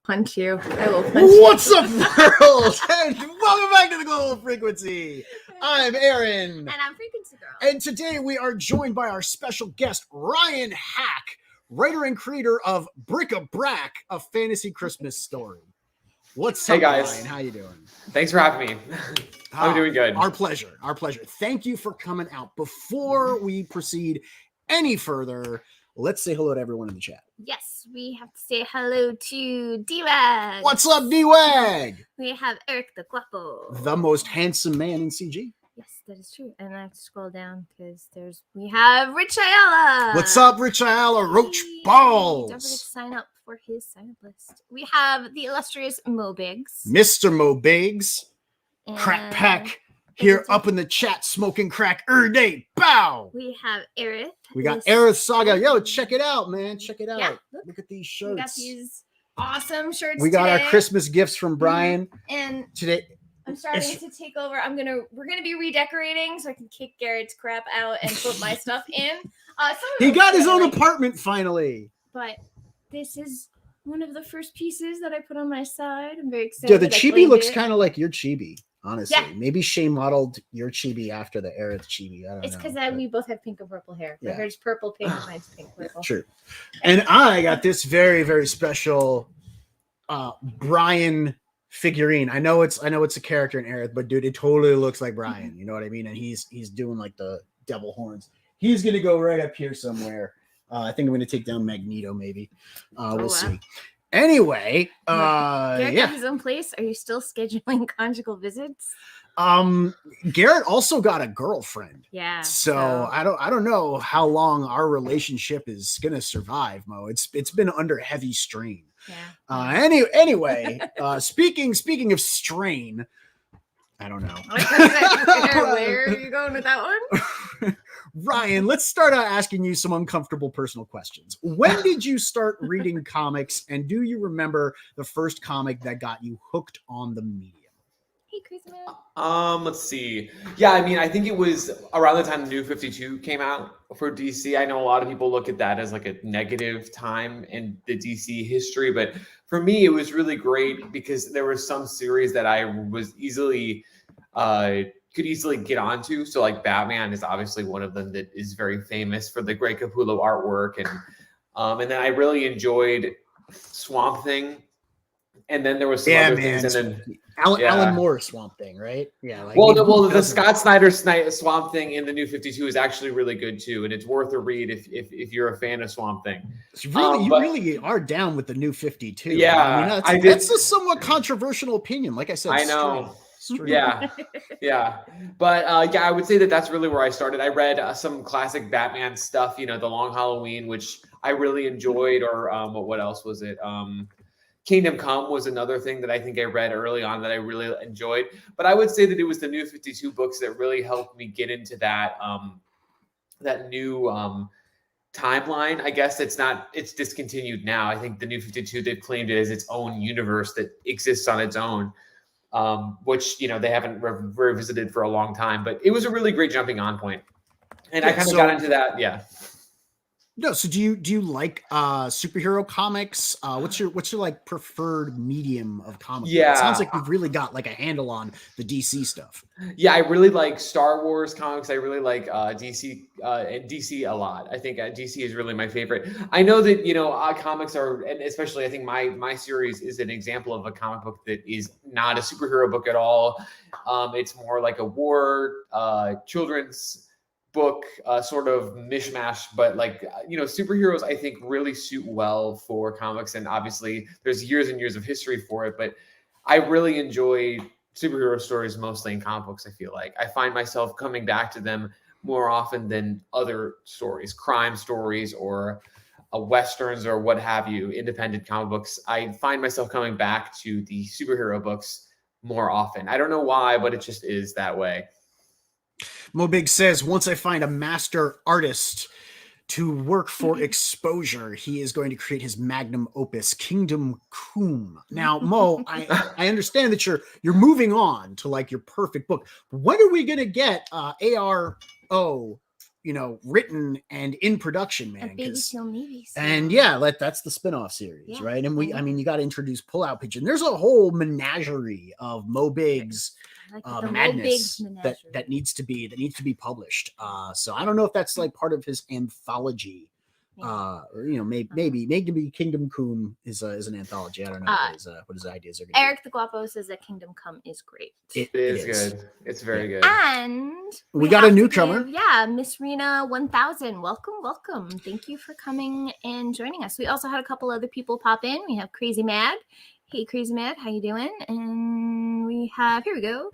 Punch you. I will punch What's up, world? And welcome back to the Global Frequency. I'm Aaron. And I'm Frequency Girl. And today we are joined by our special guest, Ryan Haack, writer and creator of Bric-A-Brac, a fantasy Christmas story. What's up, guys? Ryan? How you doing? Thanks for having me. I'm doing good. Our pleasure. Our pleasure. Thank you for coming out. Before we proceed any further, let's say hello to everyone in the chat. Yes, we have to say hello to D-Wag. What's up, D-Wag? We have Eric the Guapo. The most handsome man in CG. Yes, that is true. And I have to scroll down because we have Rich Ayala. What's up, Rich Ayala? Roach Balls. Don't forget to sign up for his sign-up list. We have the illustrious Mo Biggs. Mr. Mo Biggs. And Crack Pack. Here up in the chat, smoking crack every day. Bow. we have Aerith. We got Aerith Saga. Yo, check it out, man. Check it out. Yeah, look at these We got shirts. these awesome shirts We got today. our Christmas gifts from Brian And today. I'm starting to take over. We're gonna be redecorating so I can kick Garrett's crap out and put my stuff in. He got his own apartment finally. But this is one of the first pieces that I put on my side. I'm very excited. Dude, the I chibi claimed looks it. kind of like your chibi, honestly. Yeah. Maybe Shay modeled your chibi after the Aerith chibi. I don't know. It's because but- we both have pink and purple hair. Yeah. Hers purple, pink, mine's pink, purple. True. And I got this very, very special Brian figurine. I know it's a character in Aerith, but dude, it totally looks like Brian. You know what I mean? And he's doing like the devil horns. He's gonna go right up here somewhere. I think I'm gonna take down Magneto, maybe. We'll wow. see. Anyway, Garrett yeah. got his own place. Are you still scheduling conjugal visits? Garrett also got a girlfriend. Yeah. So I don't know how long our relationship is gonna survive, Mo. It's been under heavy strain. Yeah. Anyway, speaking of strain, I don't know. Where are you going with that one? Ryan, let's start out asking you some uncomfortable personal questions. When did you start reading comics, and do you remember the first comic that got you hooked on the medium? Hey, Crazy Man. Let's see. Yeah, I mean, I think it was around the time the New 52 came out for DC. I know a lot of people look at that as like a negative time in the DC history, but for me, it was really great because there were some series that I was could easily get onto. So like Batman is obviously one of them that is very famous for the Greg Capullo artwork. And then I really enjoyed Swamp Thing. And then there was some other things. And then Alan Moore Swamp Thing, right? Yeah. Like the Scott Snyder Swamp Thing in the New 52 is actually really good too. And it's worth a read if you're a fan of Swamp Thing. You really are down with the New 52. Yeah. I mean, that's a somewhat controversial opinion. Like I said, I know. Straight. Yeah. But I would say that's really where I started. I read some classic Batman stuff, The Long Halloween, which I really enjoyed, or what else was it? Kingdom Come was another thing that I think I read early on that I really enjoyed. But I would say that it was the New 52 books that really helped me get into that new timeline. I guess it's discontinued now. I think the New 52, they've claimed it as its own universe that exists on its own. Which, they haven't revisited for a long time, but it was a really great jumping on point. And I kind of got into that. Yeah. No. So do you like superhero comics? What's your like preferred medium of comic? Yeah. It sounds like you've really got like a handle on the DC stuff. Yeah. I really like Star Wars comics. I really like DC and DC a lot. I think DC is really my favorite. I know that, comics are, and especially I think my series is an example of a comic book that is not a superhero book at all. It's more like a war children's book, sort of mishmash, but superheroes I think really suit well for comics, and obviously there's years and years of history for it, but I really enjoy superhero stories mostly in comic books. I feel like I find myself coming back to them more often than other stories, crime stories or westerns or what have you, independent comic books. I find myself coming back to the superhero books more often. I don't know why, but it just is that way. Mo Big says, once I find a master artist to work for exposure, he is going to create his magnum opus, Kingdom Come. Now, Mo, I understand that you're moving on to like your perfect book. When are we going to get ARO, written and in production, man? A Baby Seal Navy. And yeah, that's the spinoff series, right? And you got to introduce Pullout Pigeon. There's a whole menagerie of Mo Big's madness that needs to be published. So I don't know if that's like part of his anthology. Maybe Kingdom Come is an anthology. I don't know what his ideas are. Eric the Guapo says that Kingdom Come is great. It is good. It's very good. And we got a newcomer. Miss Rena 1000. Welcome. Thank you for coming and joining us. We also had a couple other people pop in. We have Crazy Mad. Hey, Crazy Mad, how you doing? And we have, here we go,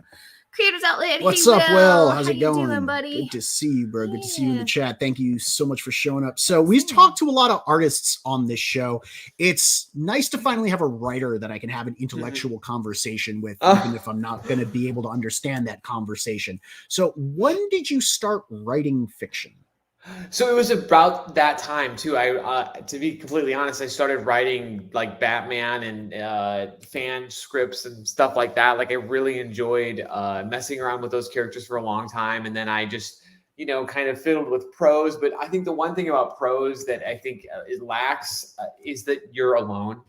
Creators Outlet. What's hey, up, Will? How's it you going, doing, buddy? Good to see you, bro. Good to see you in the chat. Thank you so much for showing up. So we've talked to a lot of artists on this show. It's nice to finally have a writer that I can have an intellectual conversation with, even if I'm not going to be able to understand that conversation. So when did you start writing fiction? So it was about that time too. To be completely honest, I started writing like Batman and fan scripts and stuff like that. Like I really enjoyed messing around with those characters for a long time. And then I just, kind of fiddled with prose. But I think the one thing about prose that I think it lacks is that you're alone.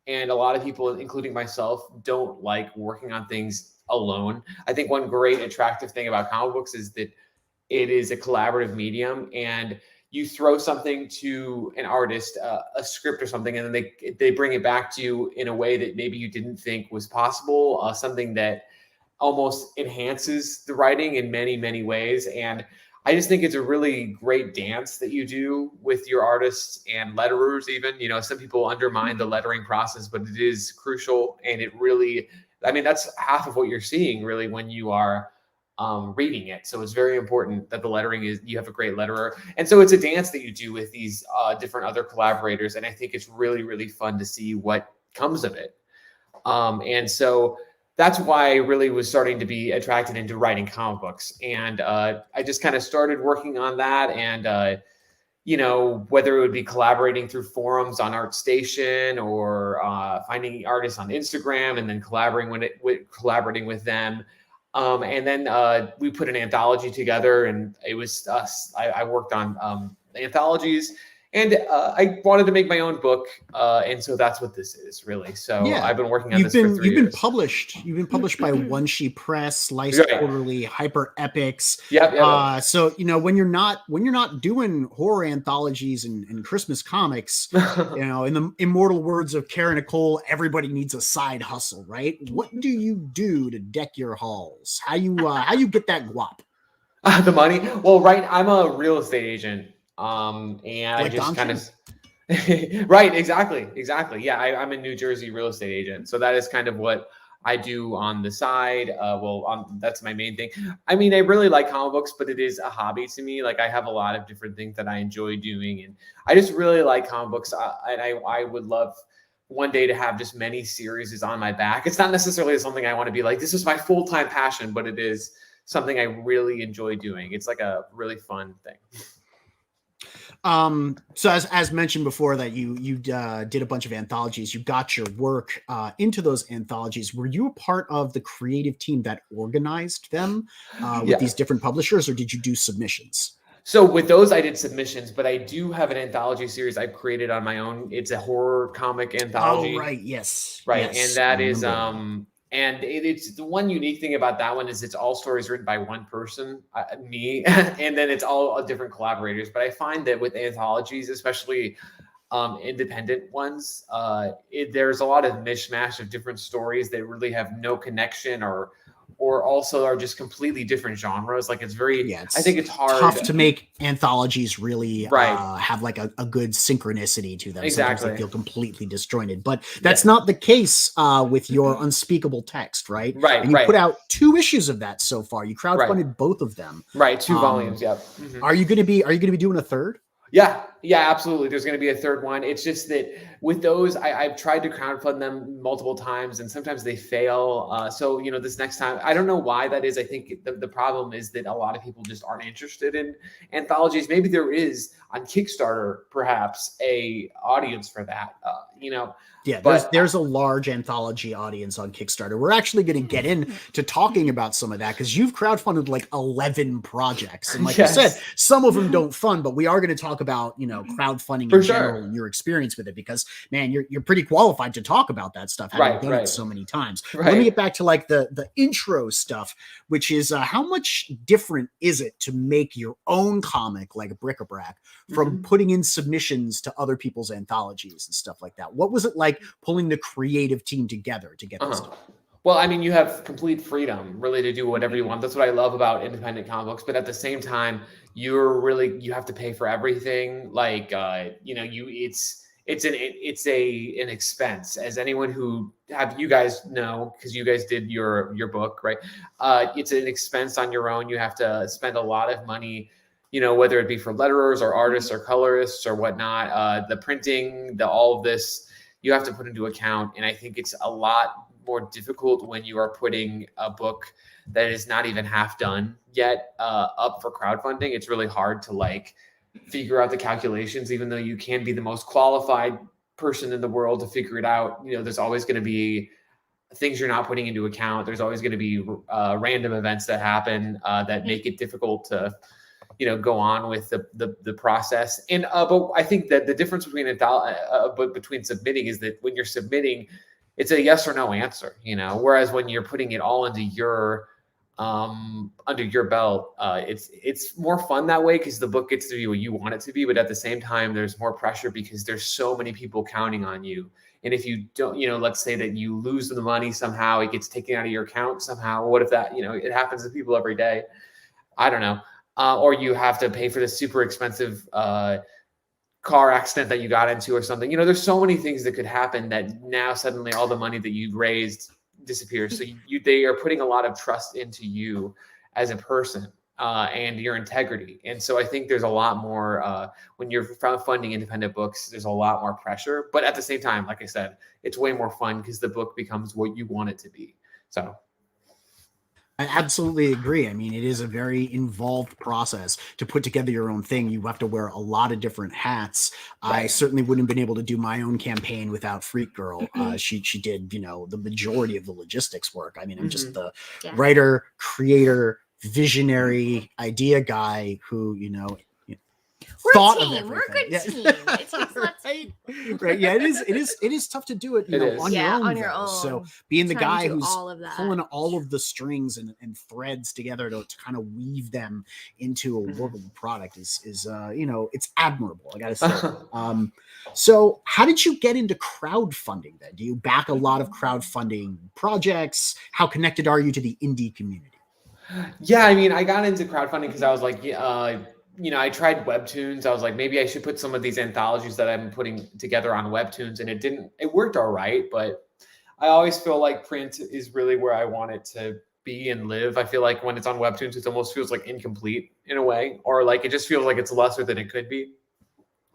And a lot of people, including myself, don't like working on things alone. I think one great attractive thing about comic books is that it is a collaborative medium, and you throw something to an artist, a script or something, and then they bring it back to you in a way that maybe you didn't think was possible, something that almost enhances the writing in many, many ways. And I just think it's a really great dance that you do with your artists and letterers even. Some people undermine the lettering process, but it is crucial, and it really, that's half of what you're seeing really when you are reading it. So it's very important that the lettering you have a great letterer. And so it's a dance that you do with these different other collaborators. And I think it's really, really fun to see what comes of it. And so that's why I really was starting to be attracted into writing comic books. And I just kind of started working on that. And, whether it would be collaborating through forums on ArtStation or finding artists on Instagram and then collaborating with them. And then we put an anthology together, and it was us. I worked on anthologies, and I wanted to make my own book, and so that's what this is really. So yeah, I've been working on this for 3 years. You've been published by One Sheet Press, Slice Quarterly, Hyper Epics. Yeah. So when you're not doing horror anthologies and Christmas comics, in the immortal words of Karen Nicole, everybody needs a side hustle, right? What do you do to deck your halls? How you get that guap? The money? Well, right. I'm a real estate agent. And like I just kind of right. Exactly. Yeah. I'm a New Jersey real estate agent. So that is kind of what I do on the side. That's my main thing. I really like comic books, but it is a hobby to me. Like I have a lot of different things that I enjoy doing, and I just really like comic books. And I would love one day to have just many series on my back. It's not necessarily something I want to be like, this is my full-time passion, but it is something I really enjoy doing. It's like a really fun thing. So as mentioned before that you did a bunch of anthologies, you got your work into those anthologies. Were you a part of the creative team that organized them with these different publishers, or did you do submissions? So with those, I did submissions, but I do have an anthology series I've created on my own. It's a horror comic anthology. Oh, right. Yes. Right. Yes. And that is, and it's the one unique thing about that one is it's all stories written by one person, me, and then it's all different collaborators. But I find that with anthologies, especially independent ones, there's a lot of mishmash of different stories that really have no connection or or also are just completely different genres. Like it's very, I think it's hard. Tough to make anthologies really Right. have like a good synchronicity to them. Exactly. Sometimes they feel completely disjointed, but that's not the case with your Unspeakable Text, right? Right. And you put out 2 issues of that so far. You crowdfunded both of them. Right. 2 volumes. Yep. Are you going to be doing a third? Yeah, absolutely. There's going to be a third one. It's just that with those, I've tried to crowdfund them multiple times, and sometimes they fail. So, this next time, I don't know why that is. I think the problem is that a lot of people just aren't interested in anthologies. Maybe there is on Kickstarter, perhaps, a audience for that. Yeah, there's a large anthology audience on Kickstarter. We're actually going to get into talking about some of that because you've crowdfunded like 11 projects. And like you said, some of them don't fund, but we are going to talk about, crowdfunding in general and your experience with it because, man, you're pretty qualified to talk about that stuff. Having done it so many times. Let me get back to like the intro stuff, which is how much different is it to make your own comic like a Bric-A-Brac from putting in submissions to other people's anthologies and stuff like that? What was it like pulling the creative team together to get this done? Well, I mean, you have complete freedom really to do whatever you want. That's what I love about independent comic books. But at the same time, you have to pay for everything. Like, it's an expense. As anyone you guys know, because you guys did your book, right? It's an expense on your own. You have to spend a lot of money, whether it be for letterers or artists or colorists or whatnot, the printing, all of this, you have to put into account. And I think it's a lot more difficult when you are putting a book that is not even half done yet up for crowdfunding. It's really hard to figure out the calculations, even though you can be the most qualified person in the world to figure it out. There's always going to be things you're not putting into account. There's always going to be random events that happen that make it difficult to go on with the process. And but I think that the difference between submitting is that when you're submitting, it's a yes or no answer, whereas when you're putting it all into your under your belt, it's more fun that way because the book gets to be what you want it to be. But at the same time, there's more pressure because there's so many people counting on you. And if you don't, let's say that you lose the money somehow, it gets taken out of your account somehow. What if that, it happens to people every day? I don't know. Or you have to pay for the super expensive car accident that you got into or something. There's so many things that could happen that now suddenly all the money that you've raised disappears. So they are putting a lot of trust into you as a person and your integrity. And so I think there's a lot more when you're funding independent books, there's a lot more pressure. But at the same time, like I said, it's way more fun because the book becomes what you want it to be. So I absolutely agree. I mean, it is a very involved process to put together your own thing. You have to wear a lot of different hats. I certainly wouldn't have been able to do my own campaign without Freq Girl. She did, the majority of the logistics work. I mean, I'm just the writer, creator, visionary idea guy who, thought of everything. We're a good team. It takes lots right. Yeah, it is tough to do it, on your own. So being the guy who's pulling all of the strings and threads together to kind of weave them into a workable product is it's admirable, I gotta say. So how did you get into crowdfunding then? Do you back a lot of crowdfunding projects? How connected are you to the indie community? Yeah, I mean, I got into crowdfunding because I was like, I tried Webtoons. I was like, maybe I should put some of these anthologies that I'm putting together on Webtoons. And it worked all right. But I always feel like print is really where I want it to be and live. I feel like when it's on Webtoons, it almost feels like incomplete in a way, or like it just feels like it's lesser than it could be.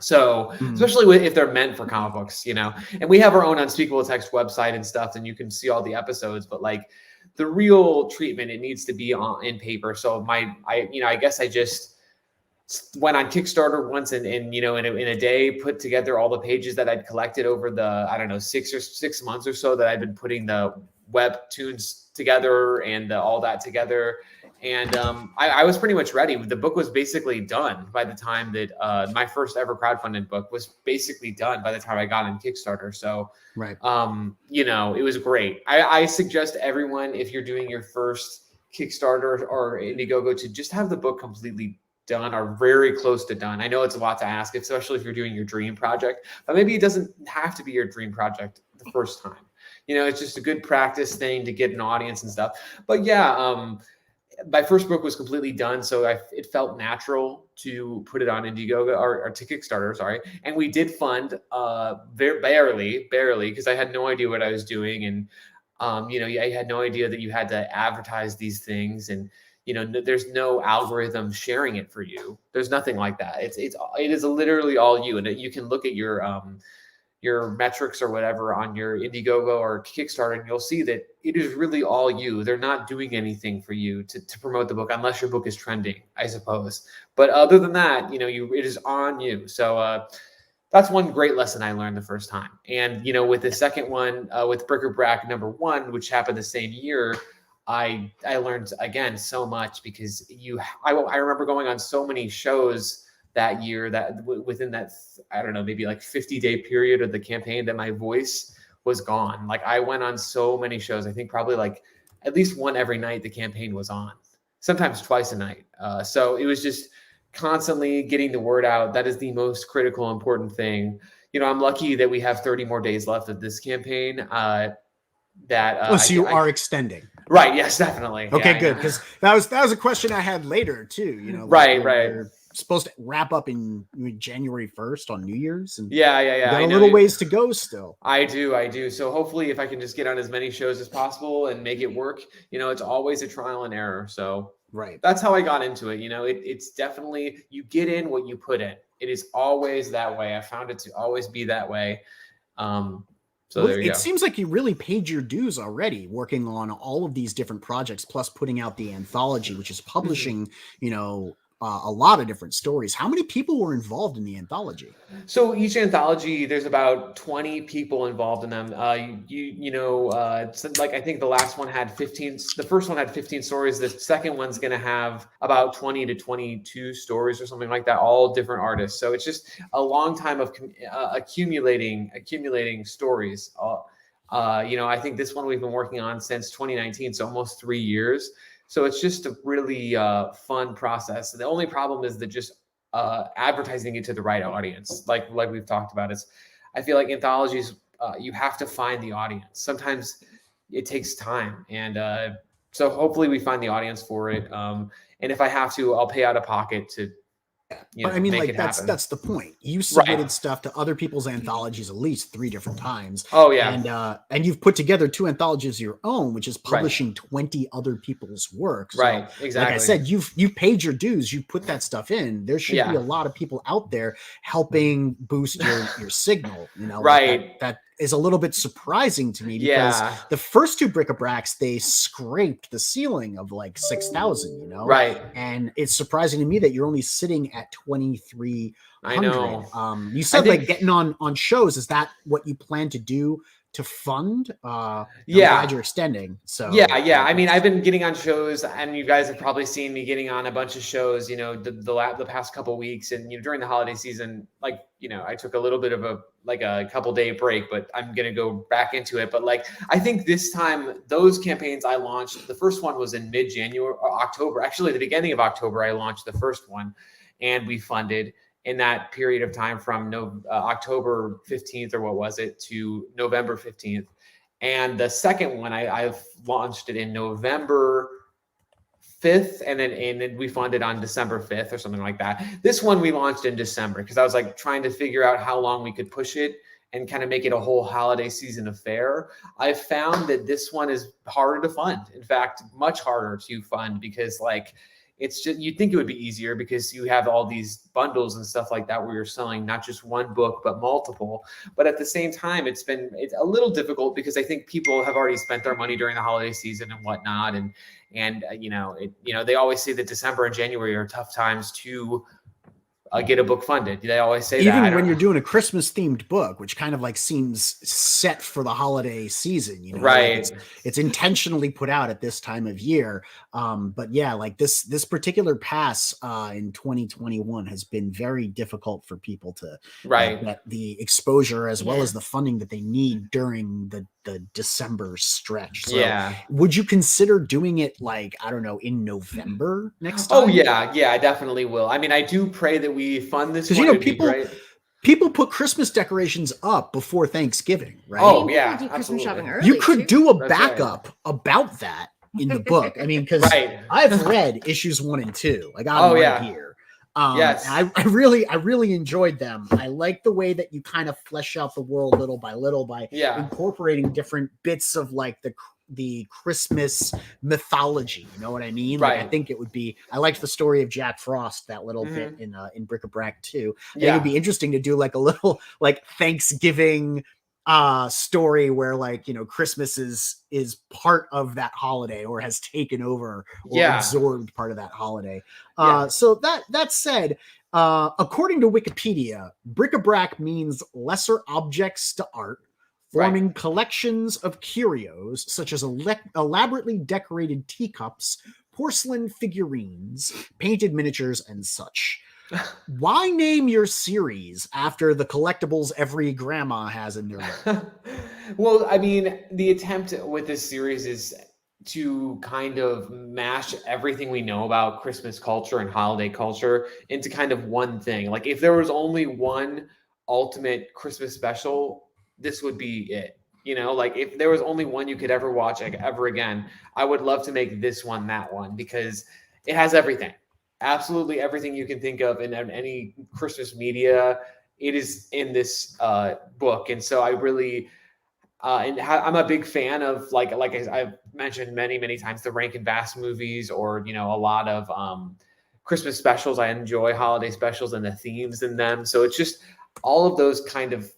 So especially if they're meant for comic books, and we have our own Unspeakable Text website and stuff, and you can see all the episodes, but like the real treatment, it needs to be in paper. So I guess I just went on Kickstarter once and in a day put together all the pages that I'd collected over the, 6 months or so that I'd been putting the Webtoons together and all that together. And I was pretty much ready. The book was basically done by the time that my first ever crowdfunded book was basically done by the time I got on Kickstarter. So, it was great. I suggest everyone, if you're doing your first Kickstarter or Indiegogo, to just have the book completely done or very close to done. I know it's a lot to ask, especially if you're doing your dream project, but maybe it doesn't have to be your dream project the first time. it's just a good practice thing to get an audience and stuff. But yeah, my first book was completely done, so it felt natural to put it on Indiegogo or to Kickstarter, sorry. And we did fund barely, because I had no idea what I was doing, and I had no idea that you had to advertise these things, and there's no algorithm sharing it for you. There's nothing like that. It is literally all you, and you can look at your metrics or whatever on your Indiegogo or Kickstarter, and you'll see that it is really all you. They're not doing anything for you to promote the book, unless your book is trending, I suppose. But other than that, it is on you. So that's one great lesson I learned the first time. And, with the second one, with Bric-A-Brac #1, which happened the same year, I learned, again, so much, because I remember going on so many shows that year that within that, I don't know, maybe like 50-day period of the campaign, that my voice was gone. Like, I went on so many shows. I think probably like at least one every night the campaign was on, sometimes twice a night. So it was just constantly getting the word out. That is the most critical, important thing. I'm lucky that we have 30 more days left of this campaign. So you are extending. Right. Yes, definitely. Okay, yeah, good. Because that was a question I had later too. Right. We're supposed to wrap up in January 1st on New Year's. And yeah. you got a little ways to go still. I do. So hopefully, if I can just get on as many shows as possible and make it work, it's always a trial and error. So right. That's how I got into it. It's definitely, you get in what you put in. It is always that way. I found it to always be that way. So there you go. It seems like you really paid your dues already, working on all of these different projects, plus putting out the anthology, which is publishing, a lot of different stories. How many people were involved in the anthology? So each anthology, there's about 20 people involved in them. Like, I think the last one had 15. The first one had 15 stories. The second one's going to have about 20 to 22 stories or something like that, all different artists. So it's just a long time of accumulating stories. I think this one we've been working on since 2019, so almost 3 years. So it's just a really fun process. The only problem is that just advertising it to the right audience, like we've talked about. I feel like anthologies, you have to find the audience. Sometimes it takes time, and so hopefully we find the audience for it. And if I have to, I'll pay out of pocket to. Make that's the point. You submitted stuff to other people's anthologies at least 3 different times. Oh yeah, and you've put together 2 anthologies of your own, which is publishing 20 other people's work. So, right, exactly. Like I said, you paid your dues. You put that stuff in. There should be a lot of people out there helping boost your signal. Right. Like that is a little bit surprising to me, because the first 2 Bric-A-Bracs, they scraped the ceiling of like 6,000. Right. And it's surprising to me that you're only sitting at 2,300. I know. You said like getting on shows. Is that what you plan to do to fund? I'm glad you're extending. So yeah. I mean, I've been getting on shows, and you guys have probably seen me getting on a bunch of shows, the past couple of weeks, and during the holiday season, like, I took a little bit of a couple day break, but I'm going to go back into it. But like, I think this time, those campaigns I launched, the first one was in mid-January or October. Actually, the beginning of October, I launched the first one, and we funded in that period of time from October 15th or what was it to November 15th. And the second one, I've launched it in November 5th, and then we funded on December 5th or something like that. This one we launched in December, because I was like trying to figure out how long we could push it and kind of make it a whole holiday season affair. I found that this one is harder to fund. In fact, much harder to fund, because like, it's just, you'd think it would be easier because you have all these bundles and stuff like that where you're selling not just one book, but multiple. But at the same time, it's a little difficult, because I think people have already spent their money during the holiday season and whatnot. And they always say that December and January are tough times to get a book funded. They always say that. Even when you're doing a Christmas themed book, which kind of like seems set for the holiday season, right? Like it's intentionally put out at this time of year. But yeah, like this particular pass in 2021 has been very difficult for people to get the exposure as well as the funding that they need during the December stretch. So would you consider doing it like, I don't know, in November next time? Oh yeah, I definitely will. I mean, I do pray that we fund this one. People people put Christmas decorations up before Thanksgiving, right? Oh, Maybe yeah, we do Christmas absolutely. shopping early. You could too. do a That's right. backup about that in the book. I mean, because Right. I've read issues 1 and 2. I got Oh, them right yeah. here. Yes. And I really enjoyed them. I like the way that you kind of flesh out the world little by little by Yeah. incorporating different bits of like the Christmas mythology. You know what I mean? Like, I Right. think it would be. I liked the story of Jack Frost, that little bit in Bric-A-Brac too. I think it'd be interesting to do like a little like Thanksgiving story where, like, you know, Christmas is part of that holiday or has taken over or absorbed part of that holiday. So that said, according to Wikipedia, bric-a-brac means lesser objects to art, forming collections of curios such as elaborately decorated teacups, porcelain figurines, painted miniatures, and such. Why name your series after the collectibles every grandma has in their room? Well, I mean, the attempt with this series is to kind of mash everything we know about Christmas culture and holiday culture into kind of one thing. Like, if there was only one ultimate Christmas special, this would be it. You know, like, if there was only one you could ever watch ever again, I would love to make this one that one, because it has everything. Absolutely everything you can think of in any Christmas media, it is in this book. And so I really, I'm a big fan of, like I've mentioned many times, the Rankin Bass movies, or, you know, a lot of Christmas specials. I enjoy holiday specials and the themes in them. So it's just all of those kind of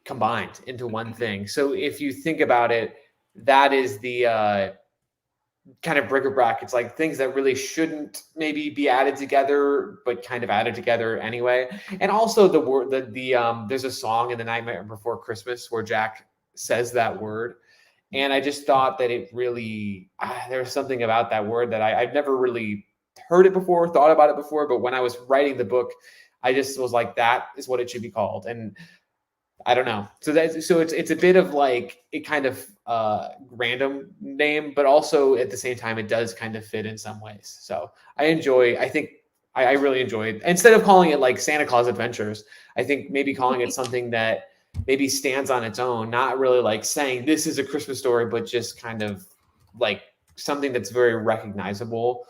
combined into one thing. So if you think about it, that is the kind of bric-a-brac. It's like things that really shouldn't maybe be added together, but kind of added together anyway. And also the word, there's a song in The Nightmare Before Christmas where Jack says that word. And I just thought that it really, there's something about that word that I've never really heard it before, thought about it before. But when I was writing the book, I just was like, that is what it should be called. And I don't know. So it's a bit of like a kind of random name, but also at the same time, it does kind of fit in some ways. So I think I really enjoyed, instead of calling it like Santa Claus Adventures, I think maybe calling it something that maybe stands on its own, not really like saying this is a Christmas story, but just kind of like something that's very recognizable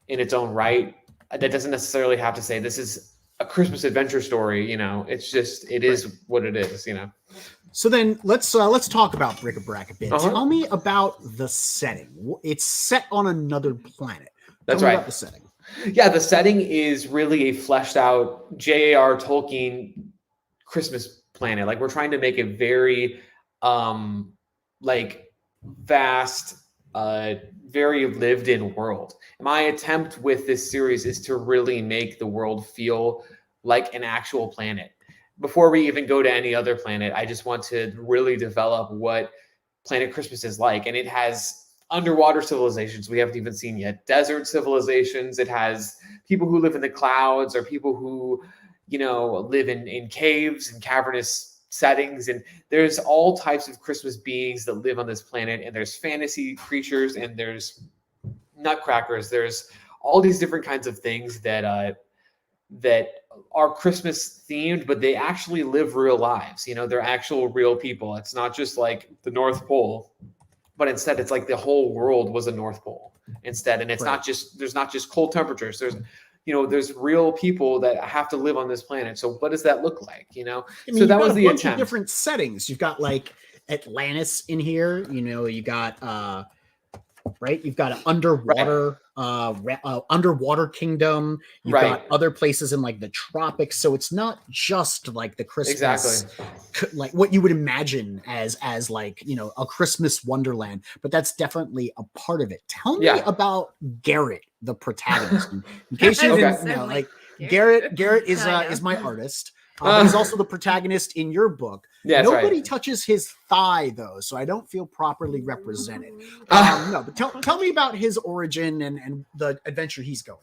in its own right. That doesn't necessarily have to say this is a Christmas adventure story, you know. It's just, it is what it is, you know. So then let's talk about Bric-A-Brac a bit. Tell me about the setting. It's set on another planet. That's right. Tell me about the setting. Yeah, the setting is really a fleshed out J.A.R. Tolkien Christmas planet. Like, we're trying to make a very like vast, very lived in world. My attempt with this series is to really make the world feel like an actual planet. Before we even go to any other planet, I just want to really develop what Planet Christmas is like. And it has underwater civilizations we haven't even seen yet, desert civilizations. It has people who live in the clouds, or people who, you know, live in caves and cavernous settings. And there's all types of Christmas beings that live on this planet. And there's fantasy creatures, and there's nutcrackers. There's all these different kinds of things that are Christmas themed, but they actually live real lives. You know, they're actual real people. It's not just like the North Pole, but instead it's like the whole world was a North Pole instead. And it's not just, there's not just cold temperatures. There's, you know, there's real people that have to live on this planet. So what does that look like? You know, I mean, so that was the bunch attempt. Of different settings. You've got like Atlantis in here. You know, you got right. You've got an underwater underwater kingdom. You've got other places in like the tropics. So it's not just like the Christmas, like what you would imagine as like, you know, a Christmas wonderland, but that's definitely a part of it. Tell me about Garrett, the protagonist. In case you didn't know, like Garrett is my artist. He's also the protagonist in your book. Yeah, nobody touches his thigh though, so I don't feel properly represented. No, but tell me about his origin and the adventure he's going.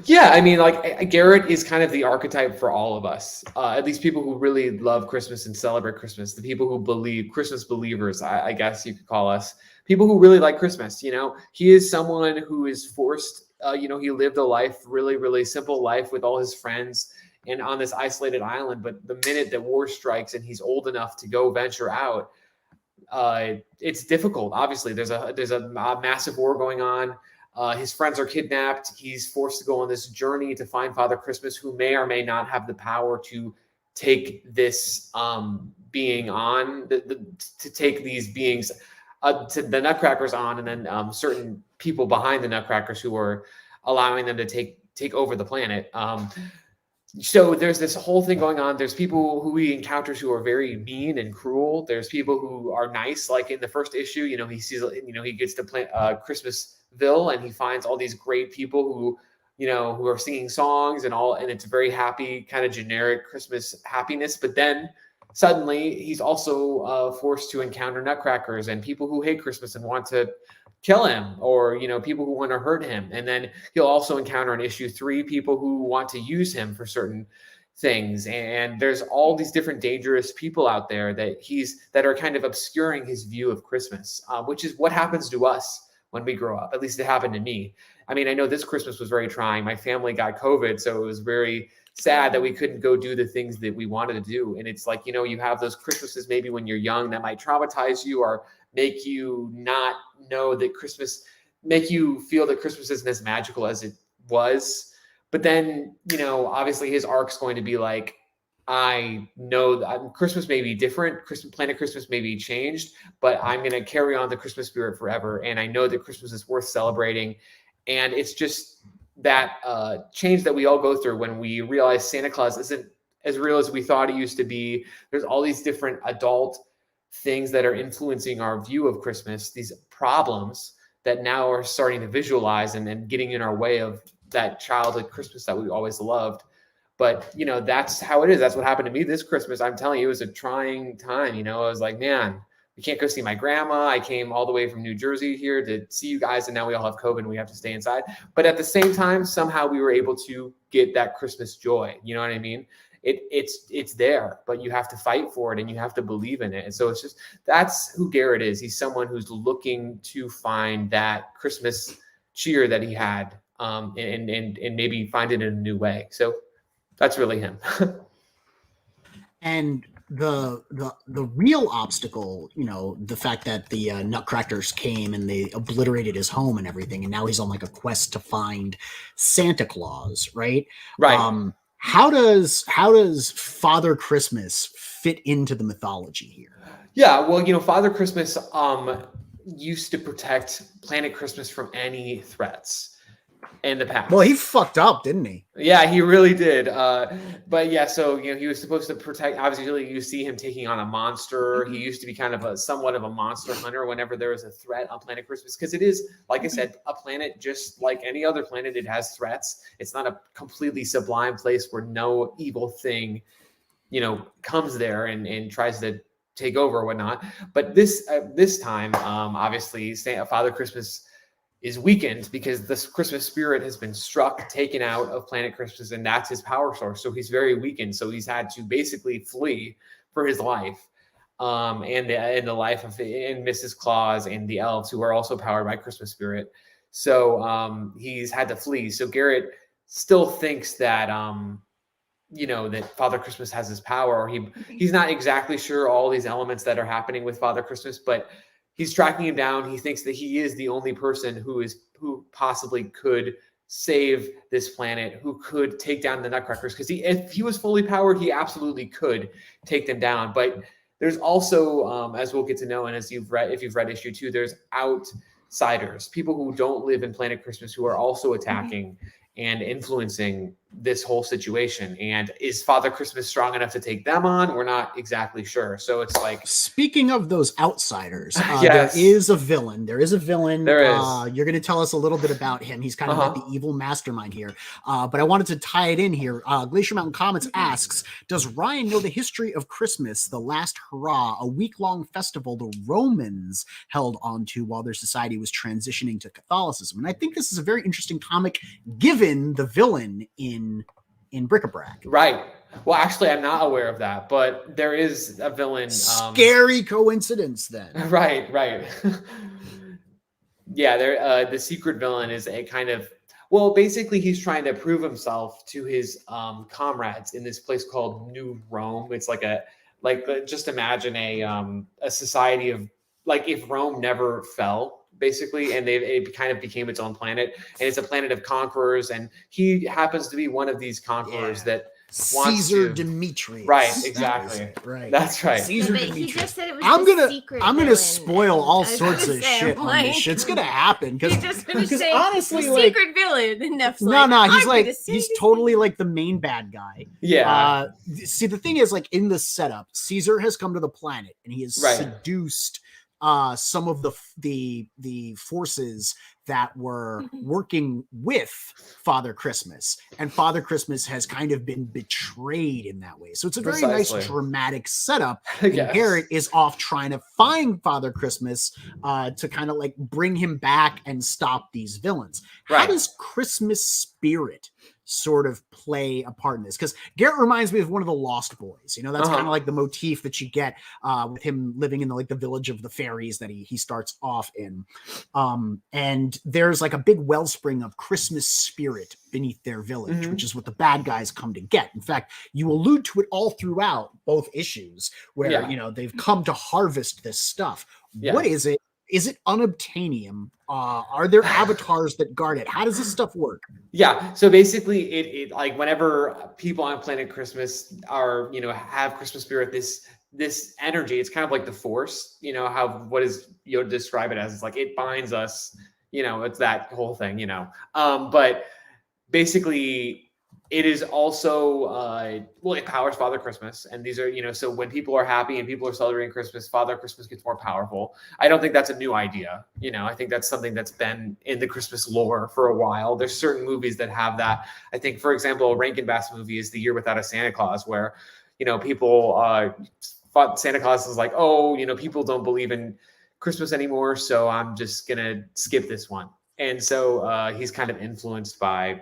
Yeah, I mean, like, Garrett is kind of the archetype for all of us, at least people who really love Christmas and celebrate Christmas, the people who believe, Christmas believers, I guess you could call us, people who really like Christmas. You know, he is someone who is forced, you know, he lived a life, really, really simple life with all his friends and on this isolated island. But the minute that war strikes and he's old enough to go venture out, it's difficult. Obviously, there's a massive war going on. His friends are kidnapped. He's forced to go on this journey to find Father Christmas, who may or may not have the power to take this being on, to take these beings to the Nutcrackers on, and then certain people behind the Nutcrackers who are allowing them to take over the planet. So there's this whole thing going on. There's people who he encounters who are very mean and cruel. There's people who are nice, like in the first issue, he sees, he gets to Christmasville and he finds all these great people who are singing songs and it's a very happy kind of generic Christmas happiness. But then suddenly he's also forced to encounter Nutcrackers and people who hate Christmas and want to kill him, or people who want to hurt him. And then he'll also encounter in issue 3 people who want to use him for certain things. And there's all these different dangerous people out there that are kind of obscuring his view of Christmas, which is what happens to us when we grow up. At least it happened to me. I mean, I know this Christmas was very trying. My family got COVID, so it was very sad that we couldn't go do the things that we wanted to do. And it's like, you have those Christmases maybe when you're young that might traumatize you or make you not know that make you feel that Christmas isn't as magical as it was. But then, obviously his arc's going to be like, I know that Christmas may be different. Planet Christmas may be changed, but I'm going to carry on the Christmas spirit forever. And I know that Christmas is worth celebrating. And it's just that change that we all go through when we realize Santa Claus isn't as real as we thought it used to be. There's all these different adult things that are influencing our view of Christmas, these problems that now are starting to visualize and getting in our way of that childhood Christmas that we always loved. But, that's how it is. That's what happened to me this Christmas. I'm telling you, it was a trying time. I was like, man, we can't go see my grandma. I came all the way from New Jersey here to see you guys, and now we all have COVID and we have to stay inside. But at the same time, somehow we were able to get that Christmas joy. You know what I mean? It's there, but you have to fight for it and you have to believe in it. And so that's who Garrett is. He's someone who's looking to find that Christmas cheer that he had, and maybe find it in a new way. So that's really him. And the real obstacle, the fact that the Nutcrackers came and they obliterated his home and everything, and now he's on like a quest to find Santa Claus, right? Right. How does Father Christmas fit into the mythology here? Yeah, well, Father Christmas used to protect Planet Christmas from any threats in the past. Well, he fucked up, didn't he? Yeah, he really did. But yeah, so he was supposed to protect. Obviously, you see him taking on a monster. He used to be kind of somewhat of a monster hunter whenever there was a threat on Planet Christmas, because it is, like I said, a planet just like any other planet. It has threats. It's not a completely sublime place where no evil thing, comes there and tries to take over or whatnot. But this time, obviously, Father Christmas is weakened because this Christmas spirit has been taken out of Planet Christmas, and that's his power source. So he's very weakened. So he's had to basically flee for his life, and the life of Mrs. Claus and the elves, who are also powered by Christmas spirit. So he's had to flee. So Garrett still thinks that that Father Christmas has his power, or he's not exactly sure all these elements that are happening with Father Christmas, but he's tracking him down. He thinks that he is the only person who possibly could save this planet, who could take down the Nutcrackers. Because if he was fully powered, he absolutely could take them down. But there's also, as we'll get to know, and if you've read issue 2, there's outsiders, people who don't live in Planet Christmas, who are also attacking and influencing this whole situation. And is Father Christmas strong enough to take them on? We're not exactly sure. So it's like, speaking of those outsiders, yes. There is a villain. There is. You're going to tell us a little bit about him. He's kind of like the evil mastermind here. But I wanted to tie it in here. Glacier Mountain Comments asks, does Ryan know the history of Christmas, the last hurrah, a week-long festival the Romans held onto while their society was transitioning to Catholicism? And I think this is a very interesting comic, given the villain in Bric-A-Brac. Right. Well, actually, I'm not aware of that, but there is a villain. Scary coincidence, then. Right. Yeah, the secret villain is a kind of Well, basically, he's trying to prove himself to his comrades in this place called New Rome. It's just imagine a society of like if Rome never fell, basically, and it kind of became its own planet, and it's a planet of conquerors, and he happens to be one of these conquerors that wants Caesar to. Demetrius. Right, exactly. Right. That's right. Caesar But he Demetrius. just said it was I'm the gonna secret I'm gonna villain. spoil all I was sorts gonna of say, shit I'm on this. like- Shit's gonna happen He just finished because saying honestly, the like, secret villain, and Neff's no, like, no, he's I'm like gonna say he's this totally thing. like the main bad guy. Yeah. See, the thing is, like in the setup, Caesar has come to the planet and he has Right. seduced some of the forces that were working with Father Christmas, and Father Christmas has kind of been betrayed in that way. So it's a very Precisely. nice dramatic setup. And Yes. Garrett is off trying to find Father Christmas to kind of like bring him back and stop these villains. How Right. does Christmas spirit sort of play a part in this? Because Garrett reminds me of one of the Lost Boys. You know, that's kind of like the motif that you get with him living in the village of the fairies that he starts off in. And there's like a big wellspring of Christmas spirit beneath their village, which is what the bad guys come to get. In fact, you allude to it all throughout both issues where, you know, they've come to harvest this stuff. Yeah. What is it? Is it unobtainium? Are there avatars that guard it? How does this stuff work? Yeah. So basically it like whenever people on Planet Christmas are, you know, have Christmas spirit, this energy, it's kind of like the force, you know, what is Yoda describe it as? It's like it binds us, you know, it's that whole thing, you know. But basically it is also it powers Father Christmas, and these are, you know, so when people are happy and people are celebrating Christmas, Father Christmas gets more powerful. I don't think that's a new idea, you know. I think that's something that's been in the Christmas lore for a while. There's certain movies that have that. I think, for example, a Rankin Bass movie is The Year Without a Santa Claus, where, you know, people thought Santa Claus is like, oh, you know, people don't believe in Christmas anymore, so I'm just gonna skip this one. And so he's kind of influenced by,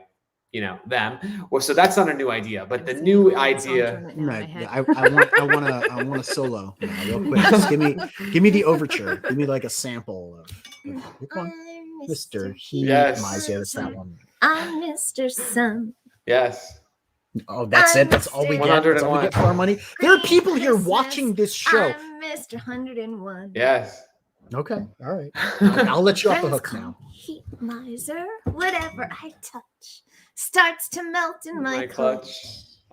you know, them. Well, so that's not a new idea, but the new idea. Right. I want a solo now, real quick. Just give me the overture. Give me like a sample of Mr. Yes. Mizio. That's that one. I'm Mr. Sun. Yes. Oh, that's it. That's all we get. That's all we get for our money. There are people here watching this show. I'm Mr. 101. Yes. Okay. All right. I'll let you off the hook now. Heat miser, whatever I touch starts to melt in my clutch.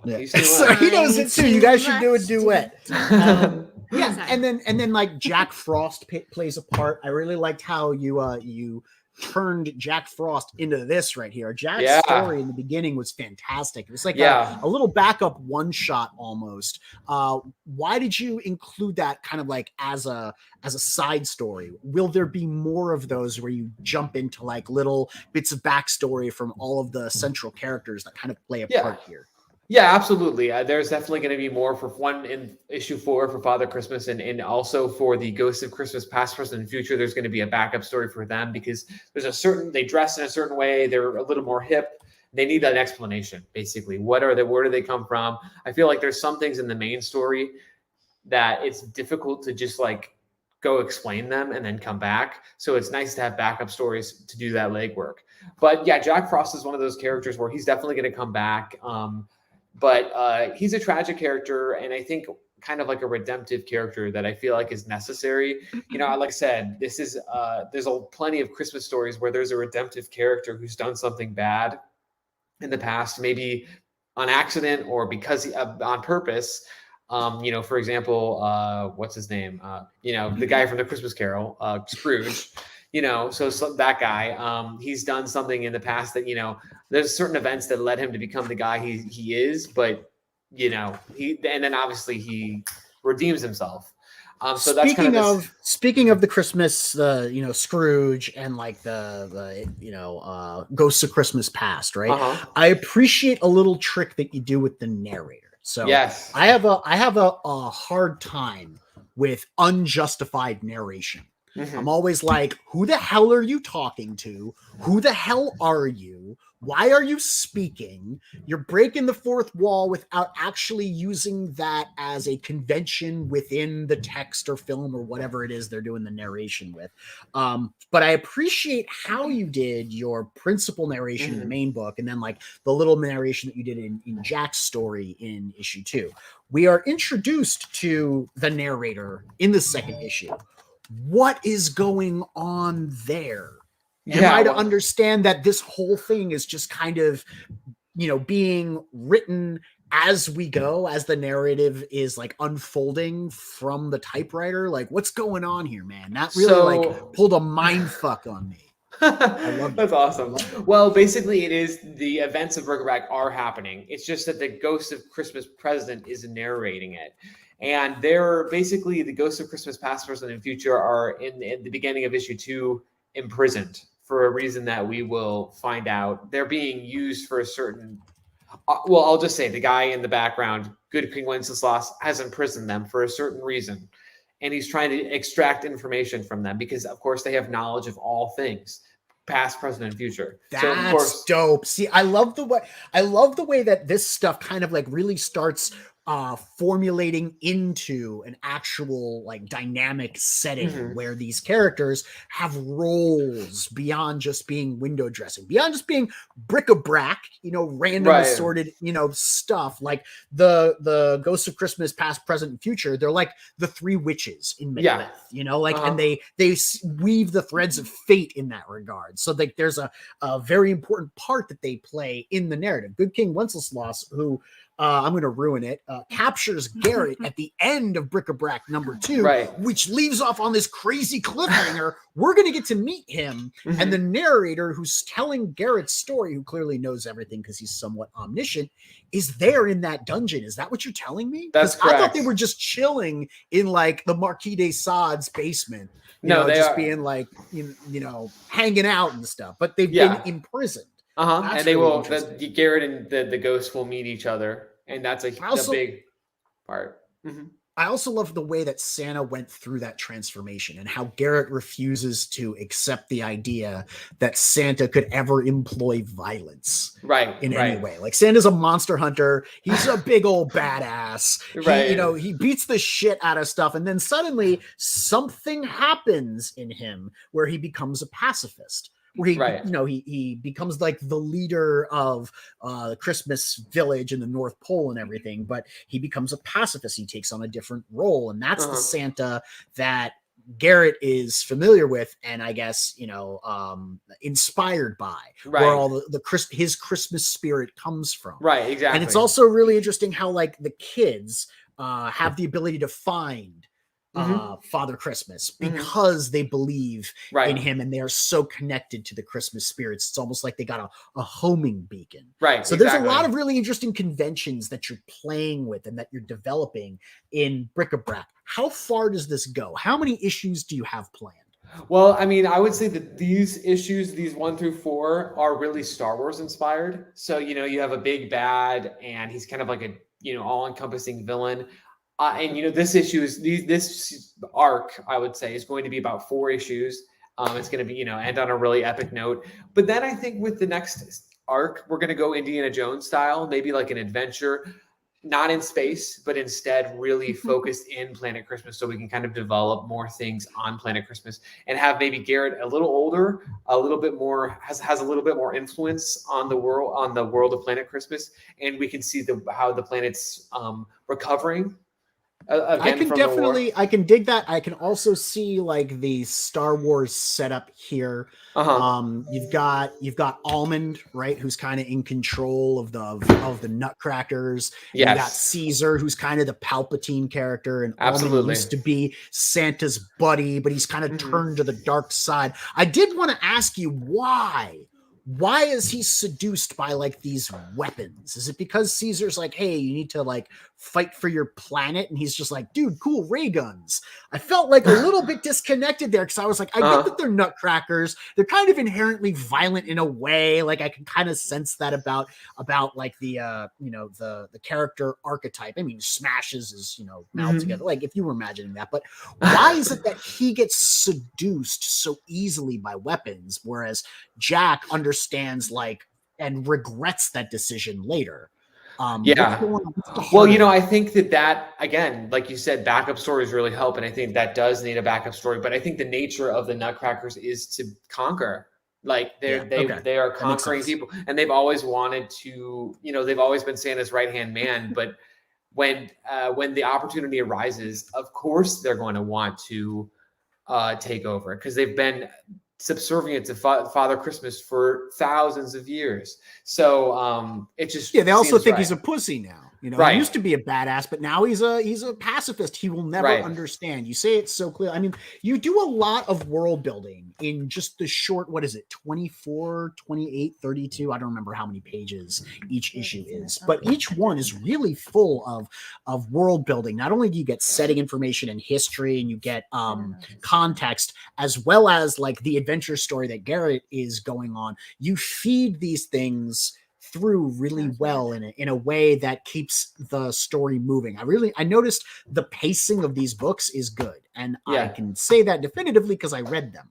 Yeah. So he knows it too. You guys should do a duet. Yeah, and then like Jack Frost plays a part. I really liked how you turned Jack Frost into this right here. Jack's story in the beginning was fantastic. It was like a little backup one shot almost. Why did you include that kind of like as a side story? Will there be more of those where you jump into like little bits of backstory from all of the central characters that kind of play a part here? Yeah, absolutely. There's definitely going to be more for one in issue 4 for Father Christmas, and also for the Ghosts of Christmas Past, Present, and Future. There's going to be a backup story for them because they dress in a certain way. They're a little more hip. They need an explanation, basically. Where do they come from? I feel like there's some things in the main story that it's difficult to just like go explain them and then come back. So it's nice to have backup stories to do that legwork. But yeah, Jack Frost is one of those characters where he's definitely going to come back. But he's a tragic character, and I think kind of like a redemptive character that I feel like is necessary. You know, like I said, this is there's plenty of Christmas stories where there's a redemptive character who's done something bad in the past, maybe on accident or because on purpose. You know, for example, what's his name? You know, the guy from the Christmas Carol, Scrooge. You know, so that guy, he's done something in the past that, you know, there's certain events that led him to become the guy he is, but, you know, and then obviously he redeems himself. So that's speaking of the Christmas, you know, Scrooge and like the you know, Ghosts of Christmas Past, right? I appreciate a little trick that you do with the narrator. So yes, I have a hard time with unjustified narration. I'm always like, who the hell are you talking to? Who the hell are you? Why are you speaking? You're breaking the fourth wall without actually using that as a convention within the text or film or whatever it is they're doing the narration with. But I appreciate how you did your principal narration in the main book and then like the little narration that you did in Jack's story in issue 2. We are introduced to the narrator in the second issue. What is going on there? Am I to understand that this whole thing is just kind of, being written as we go, as the narrative is like unfolding from the typewriter? Like, what's going on here, man? That really pulled a mind fuck on me. I love That's awesome. Well, basically, it is the events of Bric-A-Brac are happening. It's just that the Ghost of Christmas Present is narrating it. And they're basically the Ghosts of Christmas Past, Present, and Future are in the beginning of issue 2 imprisoned for a reason that we will find out. They're being used for a certain, well, I'll just say the guy in the background, Good King Wenceslas, has imprisoned them for a certain reason. And he's trying to extract information from them because, of course, they have knowledge of all things, past, present, and future. That's so, of course, dope. See, I love the way that this stuff kind of like really starts formulating into an actual like dynamic setting where these characters have roles beyond just being window dressing, beyond just being bric-a-brac, random assorted, stuff like the Ghosts of Christmas Past, Present, and Future. They're like the three witches in Macbeth, and they weave the threads of fate in that regard. So like there's a very important part that they play in the narrative. Good King Wenceslas, who I'm going to ruin it, captures Garrett at the end of Bric-A-Brac number 2, which leaves off on this crazy cliffhanger. We're going to get to meet him. And the narrator who's telling Garrett's story, who clearly knows everything because he's somewhat omniscient, is there in that dungeon. Is that what you're telling me? That's correct. I thought they were just chilling in like the Marquis de Sade's basement. They just are being like, hanging out and stuff. But they've been imprisoned. And they will, Garrett and the ghost will meet each other. And that's a big part. I also love the way that Santa went through that transformation and how Garrett refuses to accept the idea that Santa could ever employ violence in any way. Like Santa's a monster hunter. He's a big old badass. He beats the shit out of stuff. And then suddenly something happens in him where he becomes a pacifist. Where he becomes like the leader of the Christmas village in the North Pole and everything, but he becomes a pacifist. He takes on a different role, and that's the Santa that Garrett is familiar with, and I guess inspired by, where all his Christmas spirit comes from. Right, exactly. And it's also really interesting how like the kids have the ability to find Father Christmas because they believe in him and they are so connected to the Christmas spirits. It's almost like they got a homing beacon. So there's a lot of really interesting conventions that you're playing with and that you're developing in Bric-A-Brac. How far does this go? How many issues do you have planned? Well, I mean, I would say that these issues, these 1 through 4, are really Star Wars inspired. So, you have a big bad and he's kind of like a, all-encompassing villain. And this issue is this arc, I would say, is going to be about 4 issues. It's going to be, end on a really epic note. But then I think with the next arc, we're going to go Indiana Jones style, maybe like an adventure, not in space, but instead really focused in Planet Christmas, so we can kind of develop more things on Planet Christmas and have maybe Garrett a little older, a little bit more has a little bit more influence on the world of Planet Christmas, and we can see how the planet's recovering. I can dig that. I can also see like the Star Wars setup here. You've got Almond, right, who's kind of in control of the Nutcrackers. You got Caesar, who's kind of the Palpatine character, and Almond used to be Santa's buddy, but he's kind of turned to the dark side. I did want to ask you why is he seduced by like these weapons? Is it because Caesar's like, hey, you need to like fight for your planet? And he's just like, dude, cool ray guns. I felt like a little bit disconnected there because I was like, I get that they're Nutcrackers. They're kind of inherently violent in a way. Like I can kind of sense that about like the character archetype. I mean, smashes is, now together. Like if you were imagining that, but why is it that he gets seduced so easily by weapons, whereas Jack understands like and regrets that decision later. Yeah. What's Well, you know, I think that again, like you said, backup stories really help, and I think that does need a backup story. But I think the nature of the Nutcrackers is to conquer. Like they are conquering people, and they've always wanted to. You know, they've always been Santa's right hand man. But when the opportunity arises, of course they're going to want to take over, because they've been subservient to Father Christmas for thousands of years. So it just they also think he's a pussy now. You know, right. He used to be a badass, but now he's a pacifist. He will never understand. You say it so clear. I mean, you do a lot of world building in just the short, what is it, 24, 28, 32? I don't remember how many pages each issue is, but each one is really full of world building. Not only do you get setting information and history, and you get context, as well as like the adventure story that Garrett is going on, you feed these things through really well in a way that keeps the story moving. I noticed the pacing of these books is good, and I can say that definitively because I read them.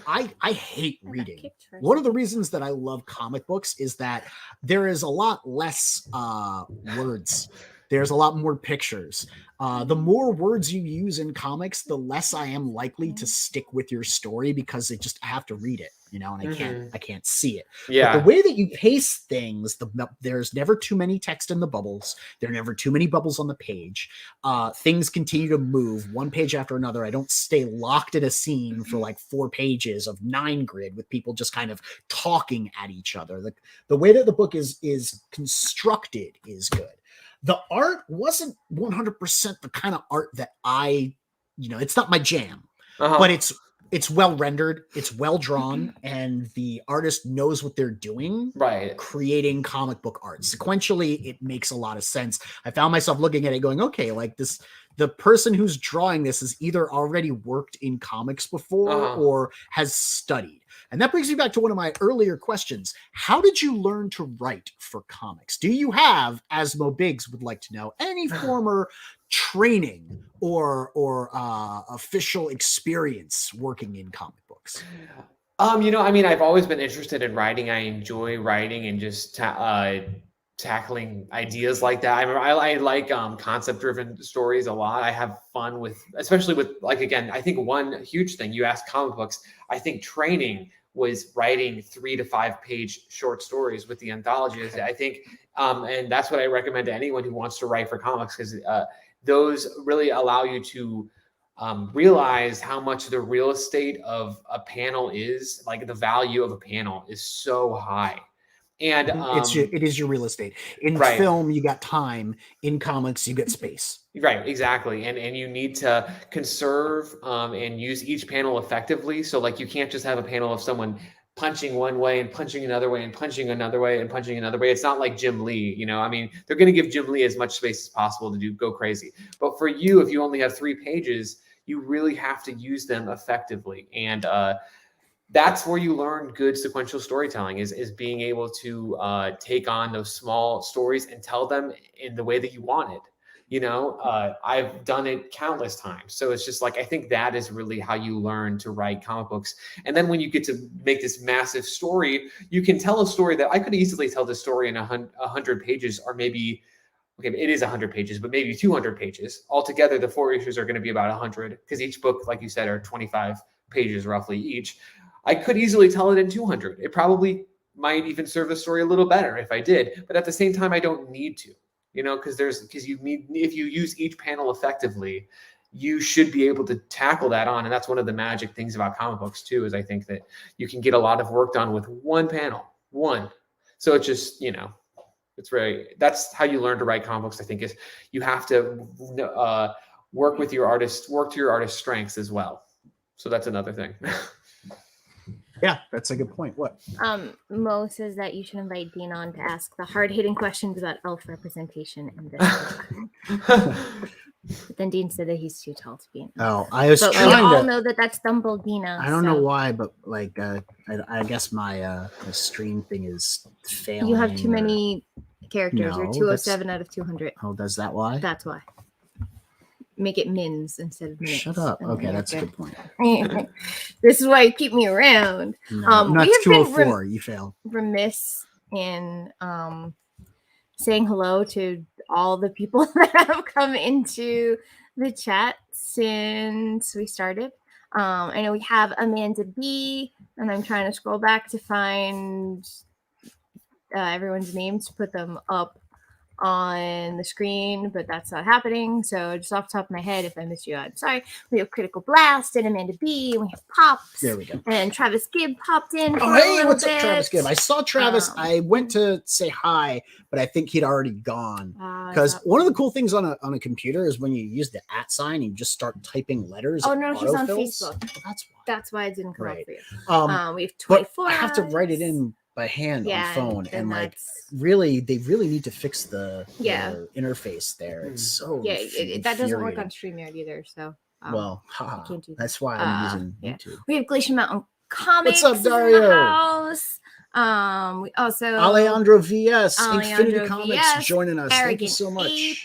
I hate reading. One of the reasons that I love comic books is that there is a lot less words. There's a lot more pictures. The more words you use in comics, the less I am likely to stick with your story, because I have to read it, you know, and I can't see it. Yeah. But the way that you pace things, there's never too many text in the bubbles. There are never too many bubbles on the page. Things continue to move one page after another. I don't stay locked in a scene for like 4 pages of 9 grid with people just kind of talking at each other. The way that the book is constructed is good. The art wasn't 100% the kind of art that it's not my jam, but it's well rendered, it's well drawn, and the artist knows what they're doing, creating comic book art. Sequentially, it makes a lot of sense. I found myself looking at it going, okay, like the person who's drawing this has either already worked in comics before or has studied. And that brings me back to one of my earlier questions. How did you learn to write for comics? Do you have, as Mo Biggs would like to know, any former training or official experience working in comic books? You know, I mean, I've always been interested in writing. I enjoy writing and just tackling ideas like that. I like concept-driven stories a lot. I have fun with, especially with, like, again, I think one huge thing, you asked comic books, I think training was writing 3 to 5 page short stories with the anthologies. I think, and that's what I recommend to anyone who wants to write for comics, because those really allow you to realize how much the real estate of a panel is, like the value of a panel is so high. And it is your real estate. In film, you got time. In comics, you get space. Right, exactly. And you need to conserve and use each panel effectively. So like you can't just have a panel of someone punching one way and punching another way and punching another way and punching another way. It's not like Jim Lee, you know. I mean, they're going to give Jim Lee as much space as possible to go crazy. But for you, if you only have 3 pages, you really have to use them effectively. And that's where you learn good sequential storytelling, is being able to take on those small stories and tell them in the way that you want it. You know, I've done it countless times. So it's just like, I think that is really how you learn to write comic books. And then when you get to make this massive story, you can tell a story that I could easily tell this story in 100 pages, or maybe, okay, it is 100 pages, but maybe 200 pages. Altogether, the 4 issues are going to be about 100, because each book, like you said, are 25 pages roughly each. I could easily tell it in 200. It probably might even serve the story a little better if I did, but at the same time, I don't need to, you know, because you need, if you use each panel effectively, you should be able to tackle that on. And that's one of the magic things about comic books too, is I think that you can get a lot of work done with one panel, So it's just, you know, that's how you learn to write comic books. I think is you have to work to your artist's strengths as well. So that's another thing. Yeah, that's a good point. What? Mo says that you should invite Dean on to ask the hard-hitting questions about elf representation in this book. But then Dean said that he's too tall to be in. Oh, I was trying we all know that that's Dumbledina. I don't know why, but like, I guess my stream thing is failing. You have too many characters. You're 207 out of 200. Oh, does that why? That's why. make it mins instead of minutes. Shut up. And Okay, then that's a you good point. have this is why you keep me around. No, We that's have been 204. You failed. remiss in saying hello to all the people that have come into the chat since we started. I know we have Amanda B, and I'm trying to scroll back to find everyone's names to put them up on the screen, but that's not happening. So just off the top of my head, if I missed you, I'm sorry. We have Critical Blast and Amanda B, and we have Pops. There we go. And Travis Gibb popped in. Oh, for a hey, little what's bit. up, Travis Gibb? I saw Travis. I went yeah. to say hi, but I think he'd already gone. I Because thought- one of the cool things on a computer is when you use the @ sign, you just start typing letters. Oh it no, he's on autofills. Facebook. Well, that's why. That's why it didn't come Right. up for you. We have But 24. I have to write it eyes. in by hand on phone, and like that's- really, they really need to fix the interface there. It's so yeah, that doesn't work on infuriating. StreamYard either. So Well, I can't do that. that's why I'm using yeah. YouTube. We have Glacier Mountain Comics. What's up, is in the Dario? house. We also Alejandro VS, Alejandro Infinity Comics, VS, joining us. Thank you Arrogant so much. Ape.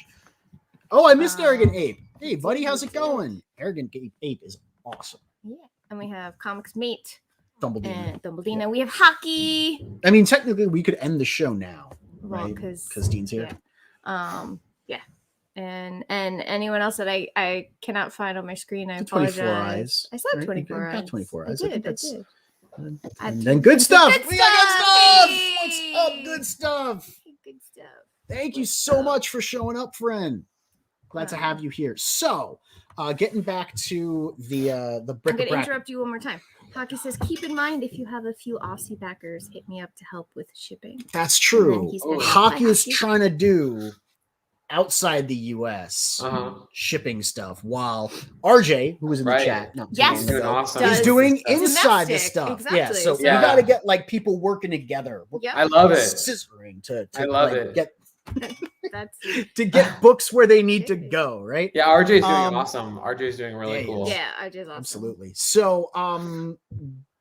Oh, I missed Arrogant Ape. Hey, buddy, how's it going? Arrogant Ape is awesome. Yeah, and we have Comics Mate Dumbledore. and Dumbledina. We have Hockey. I mean, technically, we could end the show now, Well, right? because Dean's here. Yeah. And anyone else that I cannot find on my screen, I The 24 apologize. eyes. I said right? 24 Got eyes. 24 I eyes. I did. think I that's- did. And then good stuff. Good We got good stuff. Hey! What's up, good stuff? Good stuff. Thank you so much for showing up, friend. Glad to have you here. So, getting back to the I'm going to Bric-A-Brac. interrupt you one more time. Hockey says, keep in mind if you have a few Aussie backers, hit me up to help with shipping. That's And true. then he's gonna Hockey buy is Hockey. trying to do outside the US shipping stuff, while RJ, who was in the Right. chat, not too Yes. long Doing ago, awesome. is Does doing inside the domestic, stuff. Yeah, exactly. so Yeah. you got to get like people working together. Yep. I love it. Scissoring to I love like, it. get That's to get books where they need to go, right? Yeah, RJ's doing Um, awesome. RJ's doing really yeah, cool. yeah, I just awesome. Absolutely. So,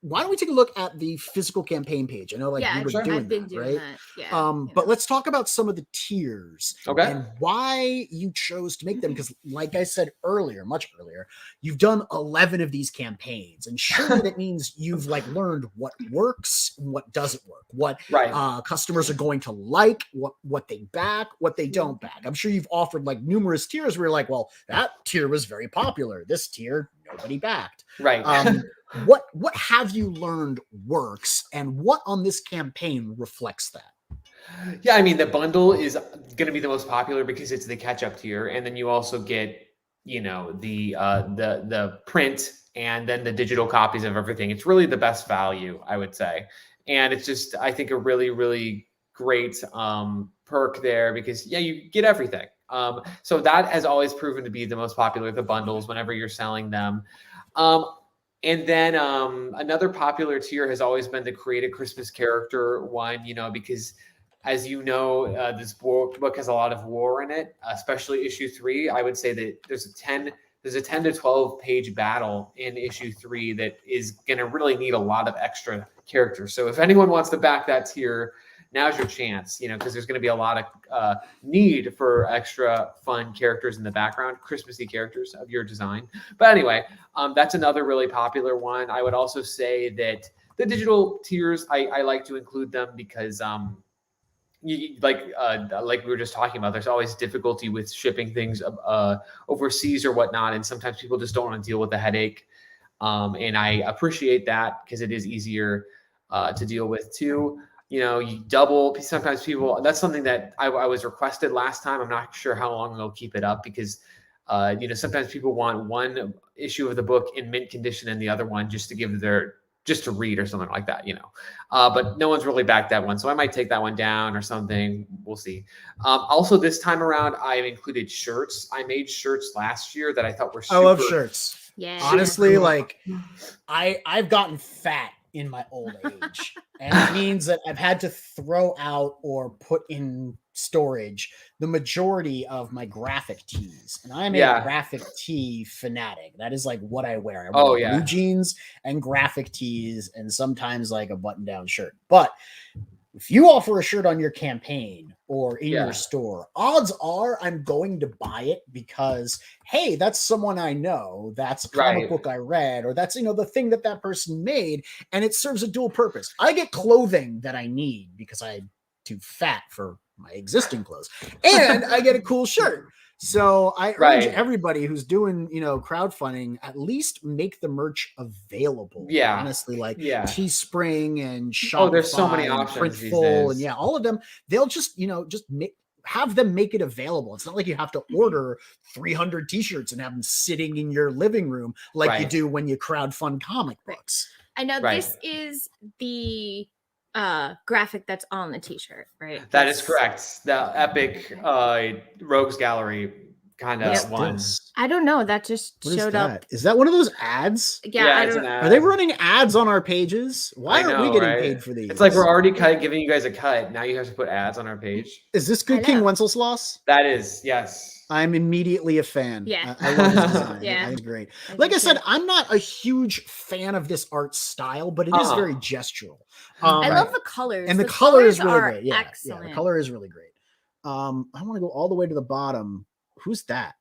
why don't we take a look at the physical campaign page? I know, like, Yeah, we were doing I've been that, doing right? that. Yeah. But let's talk about some of the tiers Okay. and why you chose to make them. Because, like I said earlier, much earlier, you've done 11 of these campaigns, and surely that means you've like learned what works, and what doesn't work, what Right. customers are going to like, what they back, what they don't back. I'm sure you've offered like numerous tiers where you're like, well, that tier was very popular. This tier, nobody backed. Right. What have you learned works, and what on this campaign reflects that? Yeah, I mean the bundle is going to be the most popular because it's the catch-up tier, and then you also get, you know, the print and then the digital copies of everything. It's really the best value, I would say, and it's just I think a really really great perk there because you get everything. So that has always proven to be the most popular, the bundles, whenever you're selling them. And then another popular tier has always been the Create a Christmas Character one, you know, because as you know, this book has a lot of war in it, especially issue 3. I would say that there's a 10 to 12 page battle in issue 3 that is going to really need a lot of extra characters. So if anyone wants to back that tier, now's your chance, you know, because there's going to be a lot of need for extra fun characters in the background, Christmassy characters of your design. But anyway, that's another really popular one. I would also say that the digital tiers, I like to include them because like we were just talking about, there's always difficulty with shipping things overseas or whatnot, and sometimes people just don't want to deal with the headache. And I appreciate that because it is easier to deal with too. You know, you double. Sometimes people. That's something that I was requested last time. I'm not sure how long they'll keep it up because, you know, sometimes people want one issue of the book in mint condition and the other one just to give just to read or something like that. You know, but no one's really backed that one, so I might take that one down or something. We'll see. Also, this time around, I've included shirts. I made shirts last year that I thought were super. I love shirts. Yeah. Honestly, like I've gotten fat in my old age, and it means that I've had to throw out or put in storage the majority of my graphic tees, and I'm a graphic tee fanatic. That is like what I wear. I wear blue jeans and graphic tees, and sometimes like a button-down shirt. But if you offer a shirt on your campaign or in Yeah. your store, odds are I'm going to buy it because, hey, that's someone I know. That's a comic Right. book I read, or that's, the thing that person made, and it serves a dual purpose. I get clothing that I need because I'm too fat for my existing clothes, and I get a cool shirt. So I urge Right. everybody who's doing, crowdfunding, at least make the merch available. Yeah. Honestly, like Yeah. Teespring and Shopify. Oh, there's so many and options these Printful, days. and all of them. They'll just, have them make it available. It's not like you have to order 300 t-shirts and have them sitting in your living room like you Right. do when you crowdfund comic books. I know Right. this is the graphic that's on the t-shirt, right? That is correct. The epic Rogues Gallery kind What's of one. this? I don't know. That just What is showed that? up. Is that one of those ads? Yeah, I it's don't. an ad. Are they running ads on our pages? Why I aren't we know, getting right? paid for these? It's like we're already giving you guys a cut. Now you have to put ads on our page. Is this I Good King know. Wenceslas? That is, yes. I'm immediately a fan. Yeah. I love his design. Yeah. I think it's great. I Like do I said, too. I'm not a huge fan of this art style, but it is very gestural. I Right. love the colors. And the color is really are great. Yeah, excellent. the color is really great. I want to go all the way to the bottom. Who's that?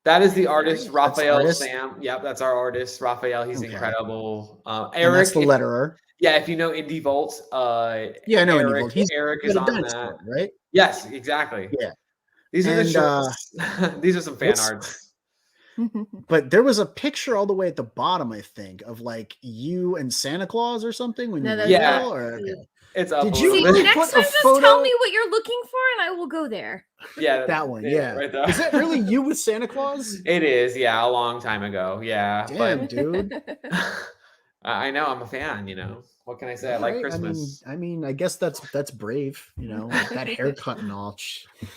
That is the artist, That's Raphael artist? Sam. Yep, that's our artist, Raphael. He's Okay. incredible. And Eric, that's the letterer. yeah, if you know Indie Vault, Yeah, I know Indie Eric, Vault. He's Eric is got a on dinosaur, that. right? Yes, exactly. Yeah. These are the And, shirts. These are some fan what's- arts. But there was a picture all the way at the bottom, I think, of like you and Santa Claus or something when No, you that were was little, not- or okay. It's up Did a you See, little bit. next put a time, just photo- tell me what you're looking for, and I will go there. Yeah, That one, yeah. right there. Is that really you with Santa Claus? It is, yeah, a long time ago. Yeah, Damn, dude. but I know I'm a fan. What can I say? I like Right? Christmas. I mean, I guess that's brave, like that haircut and all.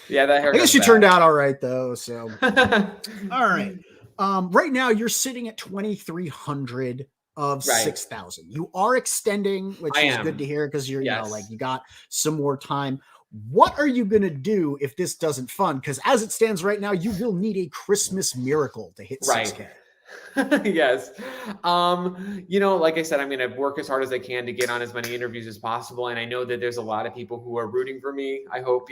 Yeah, that hair. I guess you turned out all right though. So out. all right. Right now you're sitting at 2,300 of Right. 6,000. You are extending, which I is am. good to hear because you're, Yes. you got some more time. What are you gonna do if this doesn't fund? Because as it stands right now, you will need a Christmas miracle to hit Right. 6K. Yes. Like I said, I'm going to work as hard as I can to get on as many interviews as possible. And I know that there's a lot of people who are rooting for me. I hope,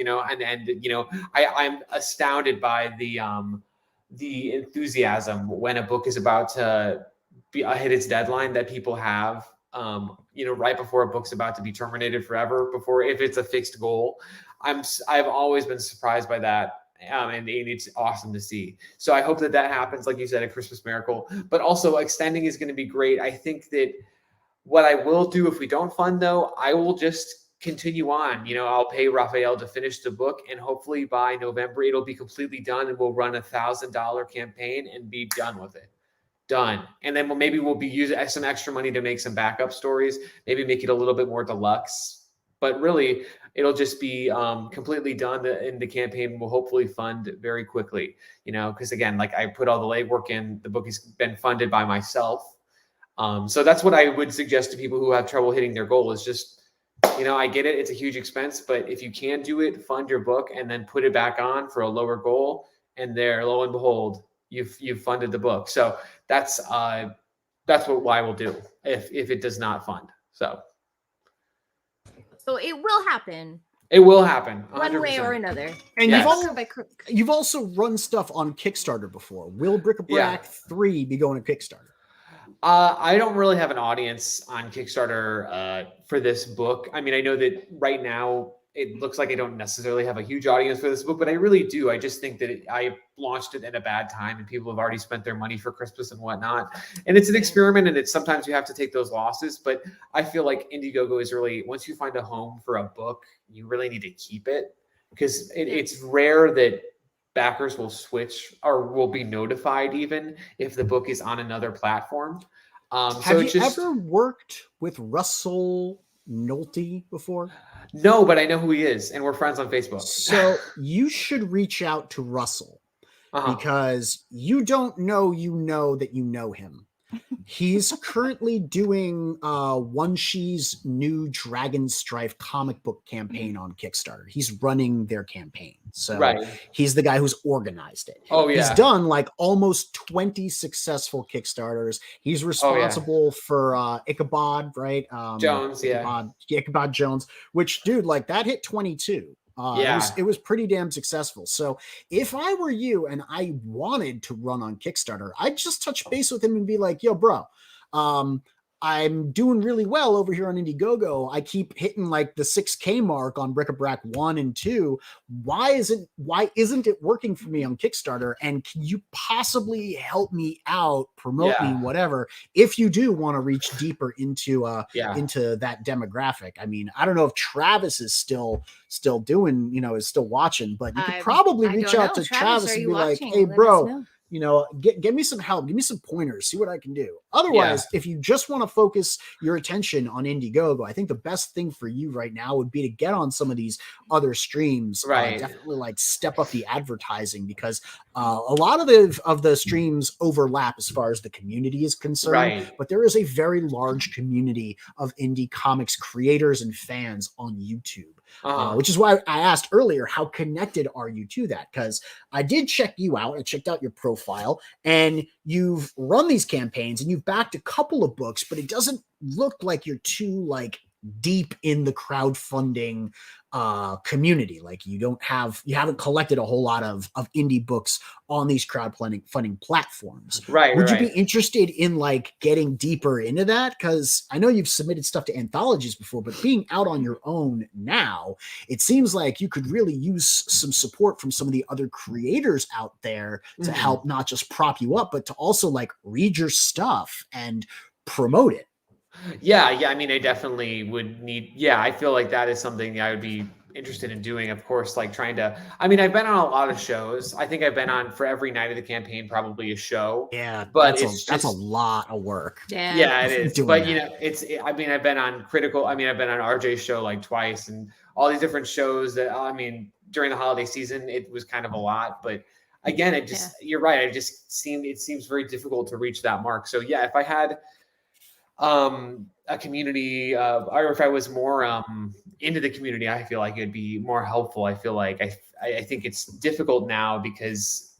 I'm astounded by the enthusiasm when a book is about to hit its deadline that people have, right before a book's about to be terminated forever, if it's a fixed goal. I've always been surprised by that. And it's awesome to see. So I hope that happens, like you said, a Christmas miracle. But also extending is going to be great. I think that what I will do if we don't fund, though, I will just continue on. I'll pay Raphael to finish the book, and hopefully by November it'll be completely done, and we'll run $1,000 campaign and be done with it. Done. And then we'll be using some extra money to make some backup stories, maybe make it a little bit more deluxe. But really, it'll just be completely done, and the campaign will hopefully fund very quickly, because again, like I put all the legwork in, the book has been funded by myself. So that's what I would suggest to people who have trouble hitting their goal is just, I get it. It's a huge expense, but if you can do it, fund your book and then put it back on for a lower goal. And there, lo and behold, you've funded the book. So that's why we'll do if it does not fund. So it will happen. It will happen 100%. One way or another. And Yes. you've also run stuff on Kickstarter before. Will Bric-A-Brac 3 be going to Kickstarter? I don't really have an audience on Kickstarter for this book. I mean, I know that right now it looks like I don't necessarily have a huge audience for this book, but I really do. I just think that I launched it at a bad time and people have already spent their money for Christmas and whatnot. And it's an experiment, and sometimes you have to take those losses. But I feel like Indiegogo is really, once you find a home for a book, you really need to keep it, because it's rare that backers will switch or will be notified even if the book is on another platform. Have you ever worked with Russell Nolte before? No, but I know who he is, and we're friends on Facebook. So you should reach out to Russell because you don't know that you know him. He's currently doing One She's new Dragon Strife comic book campaign on Kickstarter. He's running their campaign. So he's the guy who's organized it. Oh, yeah. He's done like almost 20 successful Kickstarters. He's responsible for Ichabod, right? Jones, Ichabod Jones, which, dude, like that hit 22. It was pretty damn successful. So if I were you and I wanted to run on Kickstarter, I'd just touch base with him and be like, yo, bro, I'm doing really well over here on Indiegogo. I keep hitting like the 6K mark on Bric-A-Brac 1 and 2. Why isn't it working for me on Kickstarter? And can you possibly help me out, promote me, whatever, if you do want to reach deeper into that demographic? I mean, I don't know if Travis is still doing, is still watching, but you could probably reach out to Travis and be like, hey, bro, get me some help, give me some pointers, see what I can do. Otherwise, if you just want to focus your attention on Indiegogo, I think the best thing for you right now would be to get on some of these other streams. Definitely like step up the advertising, because a lot of the streams overlap as far as the community is concerned. But there is a very large community of indie comics creators and fans on YouTube. Which is why I asked earlier, how connected are you to that? Because I did check you out. I checked out your profile, and you've run these campaigns and you've backed a couple of books, but it doesn't look like you're too like deep in the crowdfunding community. Like you haven't collected a whole lot of indie books on these crowdfunding platforms. Would you be interested in like getting deeper into that? Because I know you've submitted stuff to anthologies before, but being out on your own now, it seems like you could really use some support from some of the other creators out there to help not just prop you up, but to also like read your stuff and promote it. Yeah. I mean, I definitely would need. Yeah, I feel like that is something I would be interested in doing. Of course, like I've been on a lot of shows. I think I've been on, for every night of the campaign, probably a show. Yeah, but that's a lot of work. Yeah, it is. But I've been on Critical. I've been on RJ's show like twice, and all these different shows that, during the holiday season, it was kind of a lot. But again, you're right. It seems very difficult to reach that mark. So yeah, if I had a community, or if I was more into the community, I feel like it'd be more helpful. I feel like I think it's difficult now because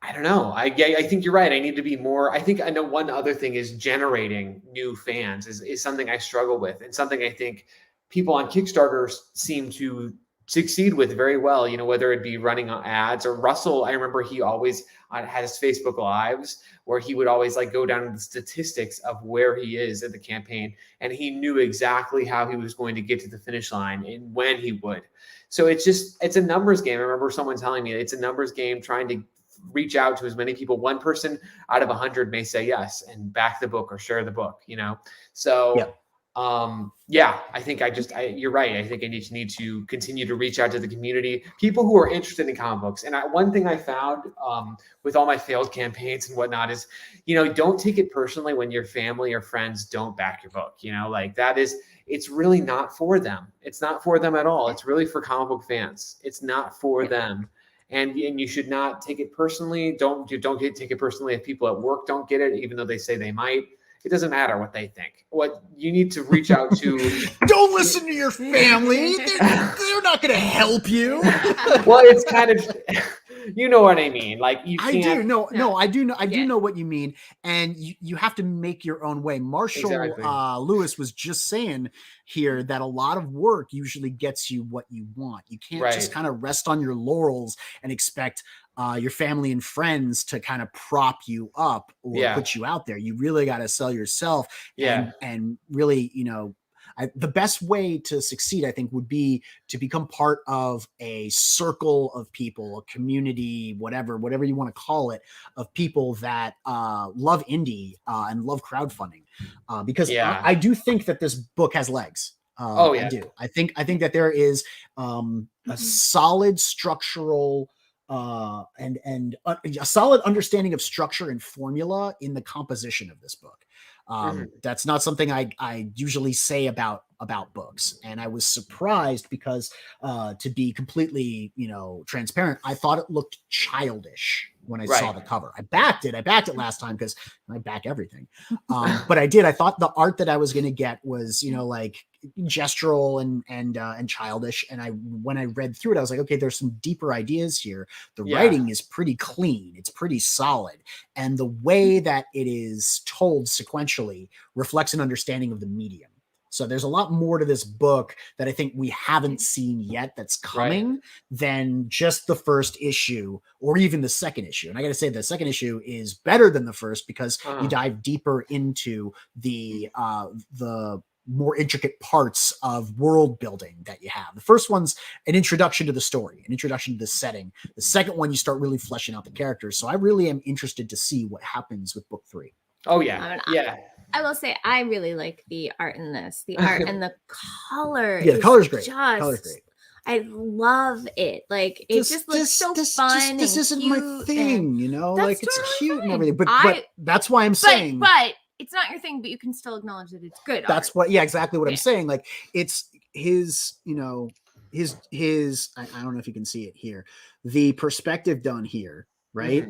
I don't know. I think you're right. I need to be more. I know one other thing is generating new fans is something I struggle with, and something I think people on Kickstarter seem to succeed with very well, whether it be running ads or Russell. I remember he always had his Facebook Lives where he would always like go down to the statistics of where he is at the campaign, and he knew exactly how he was going to get to the finish line and when he would. So it's a numbers game. I remember someone telling me it's a numbers game, trying to reach out to as many people. One person out of 100 may say yes and back the book or share the book, So I think you're right. I think I need to continue to reach out to the community, people who are interested in comic books. And one thing I found with all my failed campaigns and whatnot is, don't take it personally when your family or friends don't back your book. It's really not for them. It's not for them at all. It's really for comic book fans. It's not for them. And you should not take it personally. Don't take it personally if people at work don't get it, even though they say they might. It doesn't matter what they think. What you need to reach out to. Don't listen to your family. They're not going to help you. Well, it's kind of, you know what I mean. Like you can't. I do. No, I do know. I do know what you mean. And you have to make your own way. Marshall Lewis was just saying here that a lot of work usually gets you what you want. You can't just kind of rest on your laurels and expect your family and friends to kind of prop you up or put you out there. You really got to sell yourself. And really, the best way to succeed, I think, would be to become part of a circle of people, a community, whatever you want to call it, of people that love indie and love crowdfunding. Because I do think that this book has legs. I do. I think that there is a solid structural and a solid understanding of structure and formula in the composition of this book. That's not something I usually say about books. And I was surprised because to be completely, transparent, I thought it looked childish when I saw the cover. I backed it last time because I back everything. But I thought the art that I was going to get was, like gestural and childish. And when I read through it, I was like, okay, there's some deeper ideas here. The writing is pretty clean. It's pretty solid. And the way that it is told sequentially reflects an understanding of the medium. So there's a lot more to this book that I think we haven't seen yet that's coming than just the first issue or even the second issue. And I got to say the second issue is better than the first because you dive deeper into the more intricate parts of world building that you have. The first one's an introduction to the story, an introduction to the setting. The second one, you start really fleshing out the characters. So I really am interested to see what happens with book 3. Oh yeah. Yeah. I will say I really like the art in this. The art and the color. Yeah, the color's great. Color's great. I love it. Like it just looks so fun. This isn't my thing, like it's totally cute fine. and everything. But that's why I'm saying. But it's not your thing. But you can still acknowledge that it's good. That's art. exactly what I'm saying. Like it's his, his. I don't know if you can see it here. The perspective done here, right?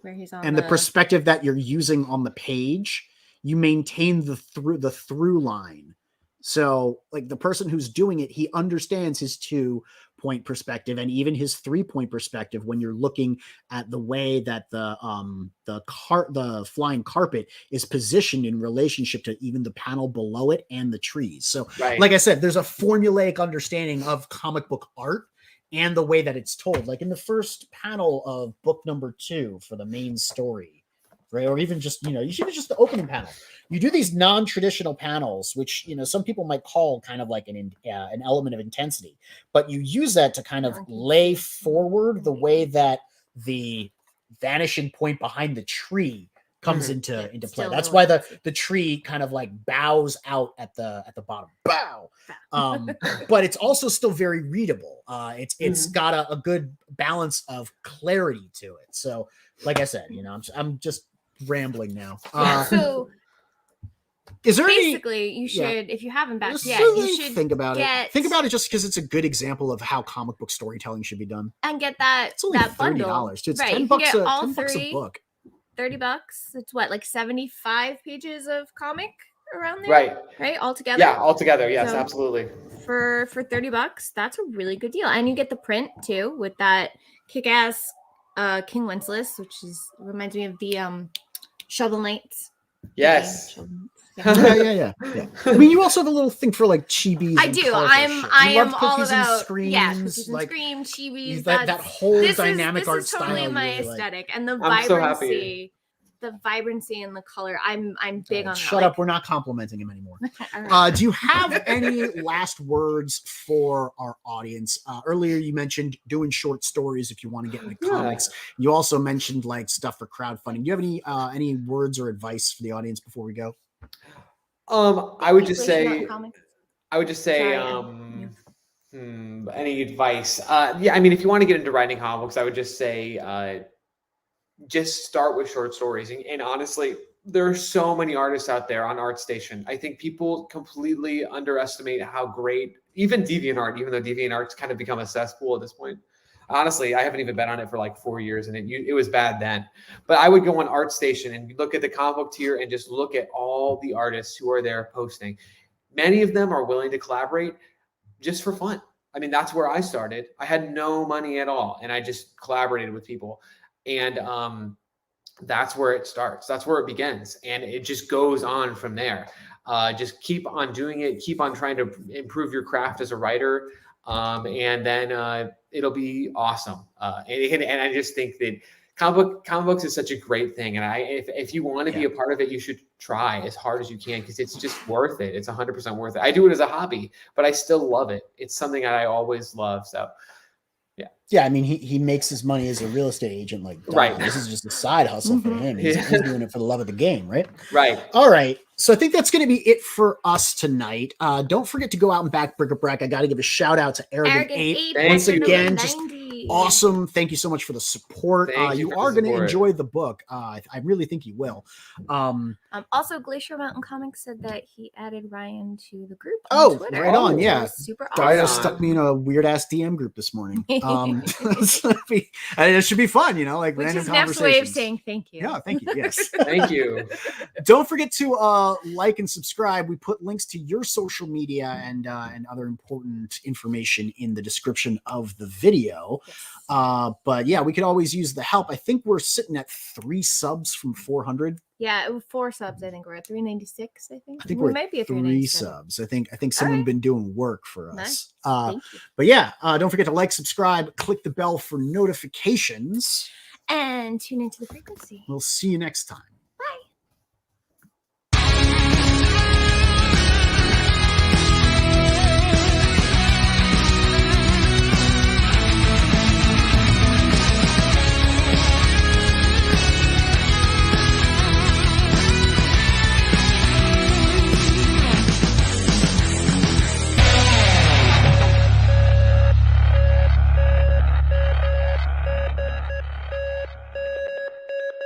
Where he's on and the perspective that you're using on the page. You maintain the through line. So like the person who's doing it, he understands his 2-point perspective and even his 3-point perspective when you're looking at the way that the flying carpet is positioned in relationship to even the panel below it and the trees. So like I said, there's a formulaic understanding of comic book art and the way that it's told. Like in the first panel of book number 2 for the main story, right? Or even just, even just the opening panel. You do these non-traditional panels, which, some people might call kind of like an element of intensity, but you use that to kind of lay forward the way that the vanishing point behind the tree comes into play. That's why the tree kind of like bows out at the bottom. Bow. But it's also still very readable. It's got a good balance of clarity to it. So like I said, I'm just rambling now. So is there basically you should, if you haven't backed yet, you should think about it just because it's a good example of how comic book storytelling should be done. And get that it's only that $30 bundle. Too. It's $10 $10 a book. $30. It's what, like 75 pages of comic around there? Right? All together? Yeah, all together. Yes, so absolutely. For $30, that's a really good deal. And you get the print too with that kick-ass King Wenceslas, which reminds me of the Shovel Knights. Yes. Yeah. I mean, you also have a little thing for like chibis. I do. I am all about screams, like scream, chibis. That whole dynamic art style. This is totally my aesthetic, and the vibrancy, and the color. I'm big on that. Shut up! We're not complimenting him anymore. Do you have any last words for our audience? Earlier, you mentioned doing short stories if you want to get into comics. You also mentioned like stuff for crowdfunding. Do you have any words or advice for the audience before we go? I would just say any advice. I mean, if you want to get into writing comics, I would just say just start with short stories. And honestly, there are so many artists out there on ArtStation. I think people completely underestimate how great even DeviantArt, even though DeviantArt's kind of become a cesspool at this point. Honestly, I haven't even been on it for like 4 years, and it was bad then. But I would go on ArtStation and look at the comic book tier and just look at all the artists who are there posting. Many of them are willing to collaborate just for fun. I mean, that's where I started. I had no money at all, and I just collaborated with people. And that's where it starts. That's where it begins. And it just goes on from there. Just keep on doing it. Keep on trying to improve your craft as a writer. And then it'll be awesome. And I just think that comic books is such a great thing. And if you want to be a part of it, you should try as hard as you can, because it's just worth it. It's 100% worth it. I do it as a hobby, but I still love it. It's something that I always love. So yeah. I mean, he makes his money as a real estate agent. Like, this is just a side hustle for him. He's doing it for the love of the game, right? Right. All right. So I think that's going to be it for us tonight. Don't forget to go out and back Bric-A-Brac. I got to give a shout out to Arrogant 8 once again. awesome. Thank you so much for the support. Thank you You for the are going to support. enjoy the book. I really think you will. Also, Glacier Mountain Comics said that he added Ryan to the group Oh, on Twitter. right on, which yeah. is super Guy awesome. stuck me in a weird ass DM group this morning. It should be fun, you know, like Which random is Neff's conversations. way of saying thank you. Yeah, thank you. Yes. Thank you. Don't forget to like and subscribe. We put links to your social media and other important information in the description of the video. Yes. But yeah, we could always use the help. I think we're sitting at 3 subs from 400. Yeah, 4 subs. I think we're at 396. I think I think we we're might be at 3 397. subs. I think someone right. been doing work for us. Nice. Thank you. But yeah, don't forget to like, subscribe, click the bell for notifications. And tune into the frequency. We'll see you next time.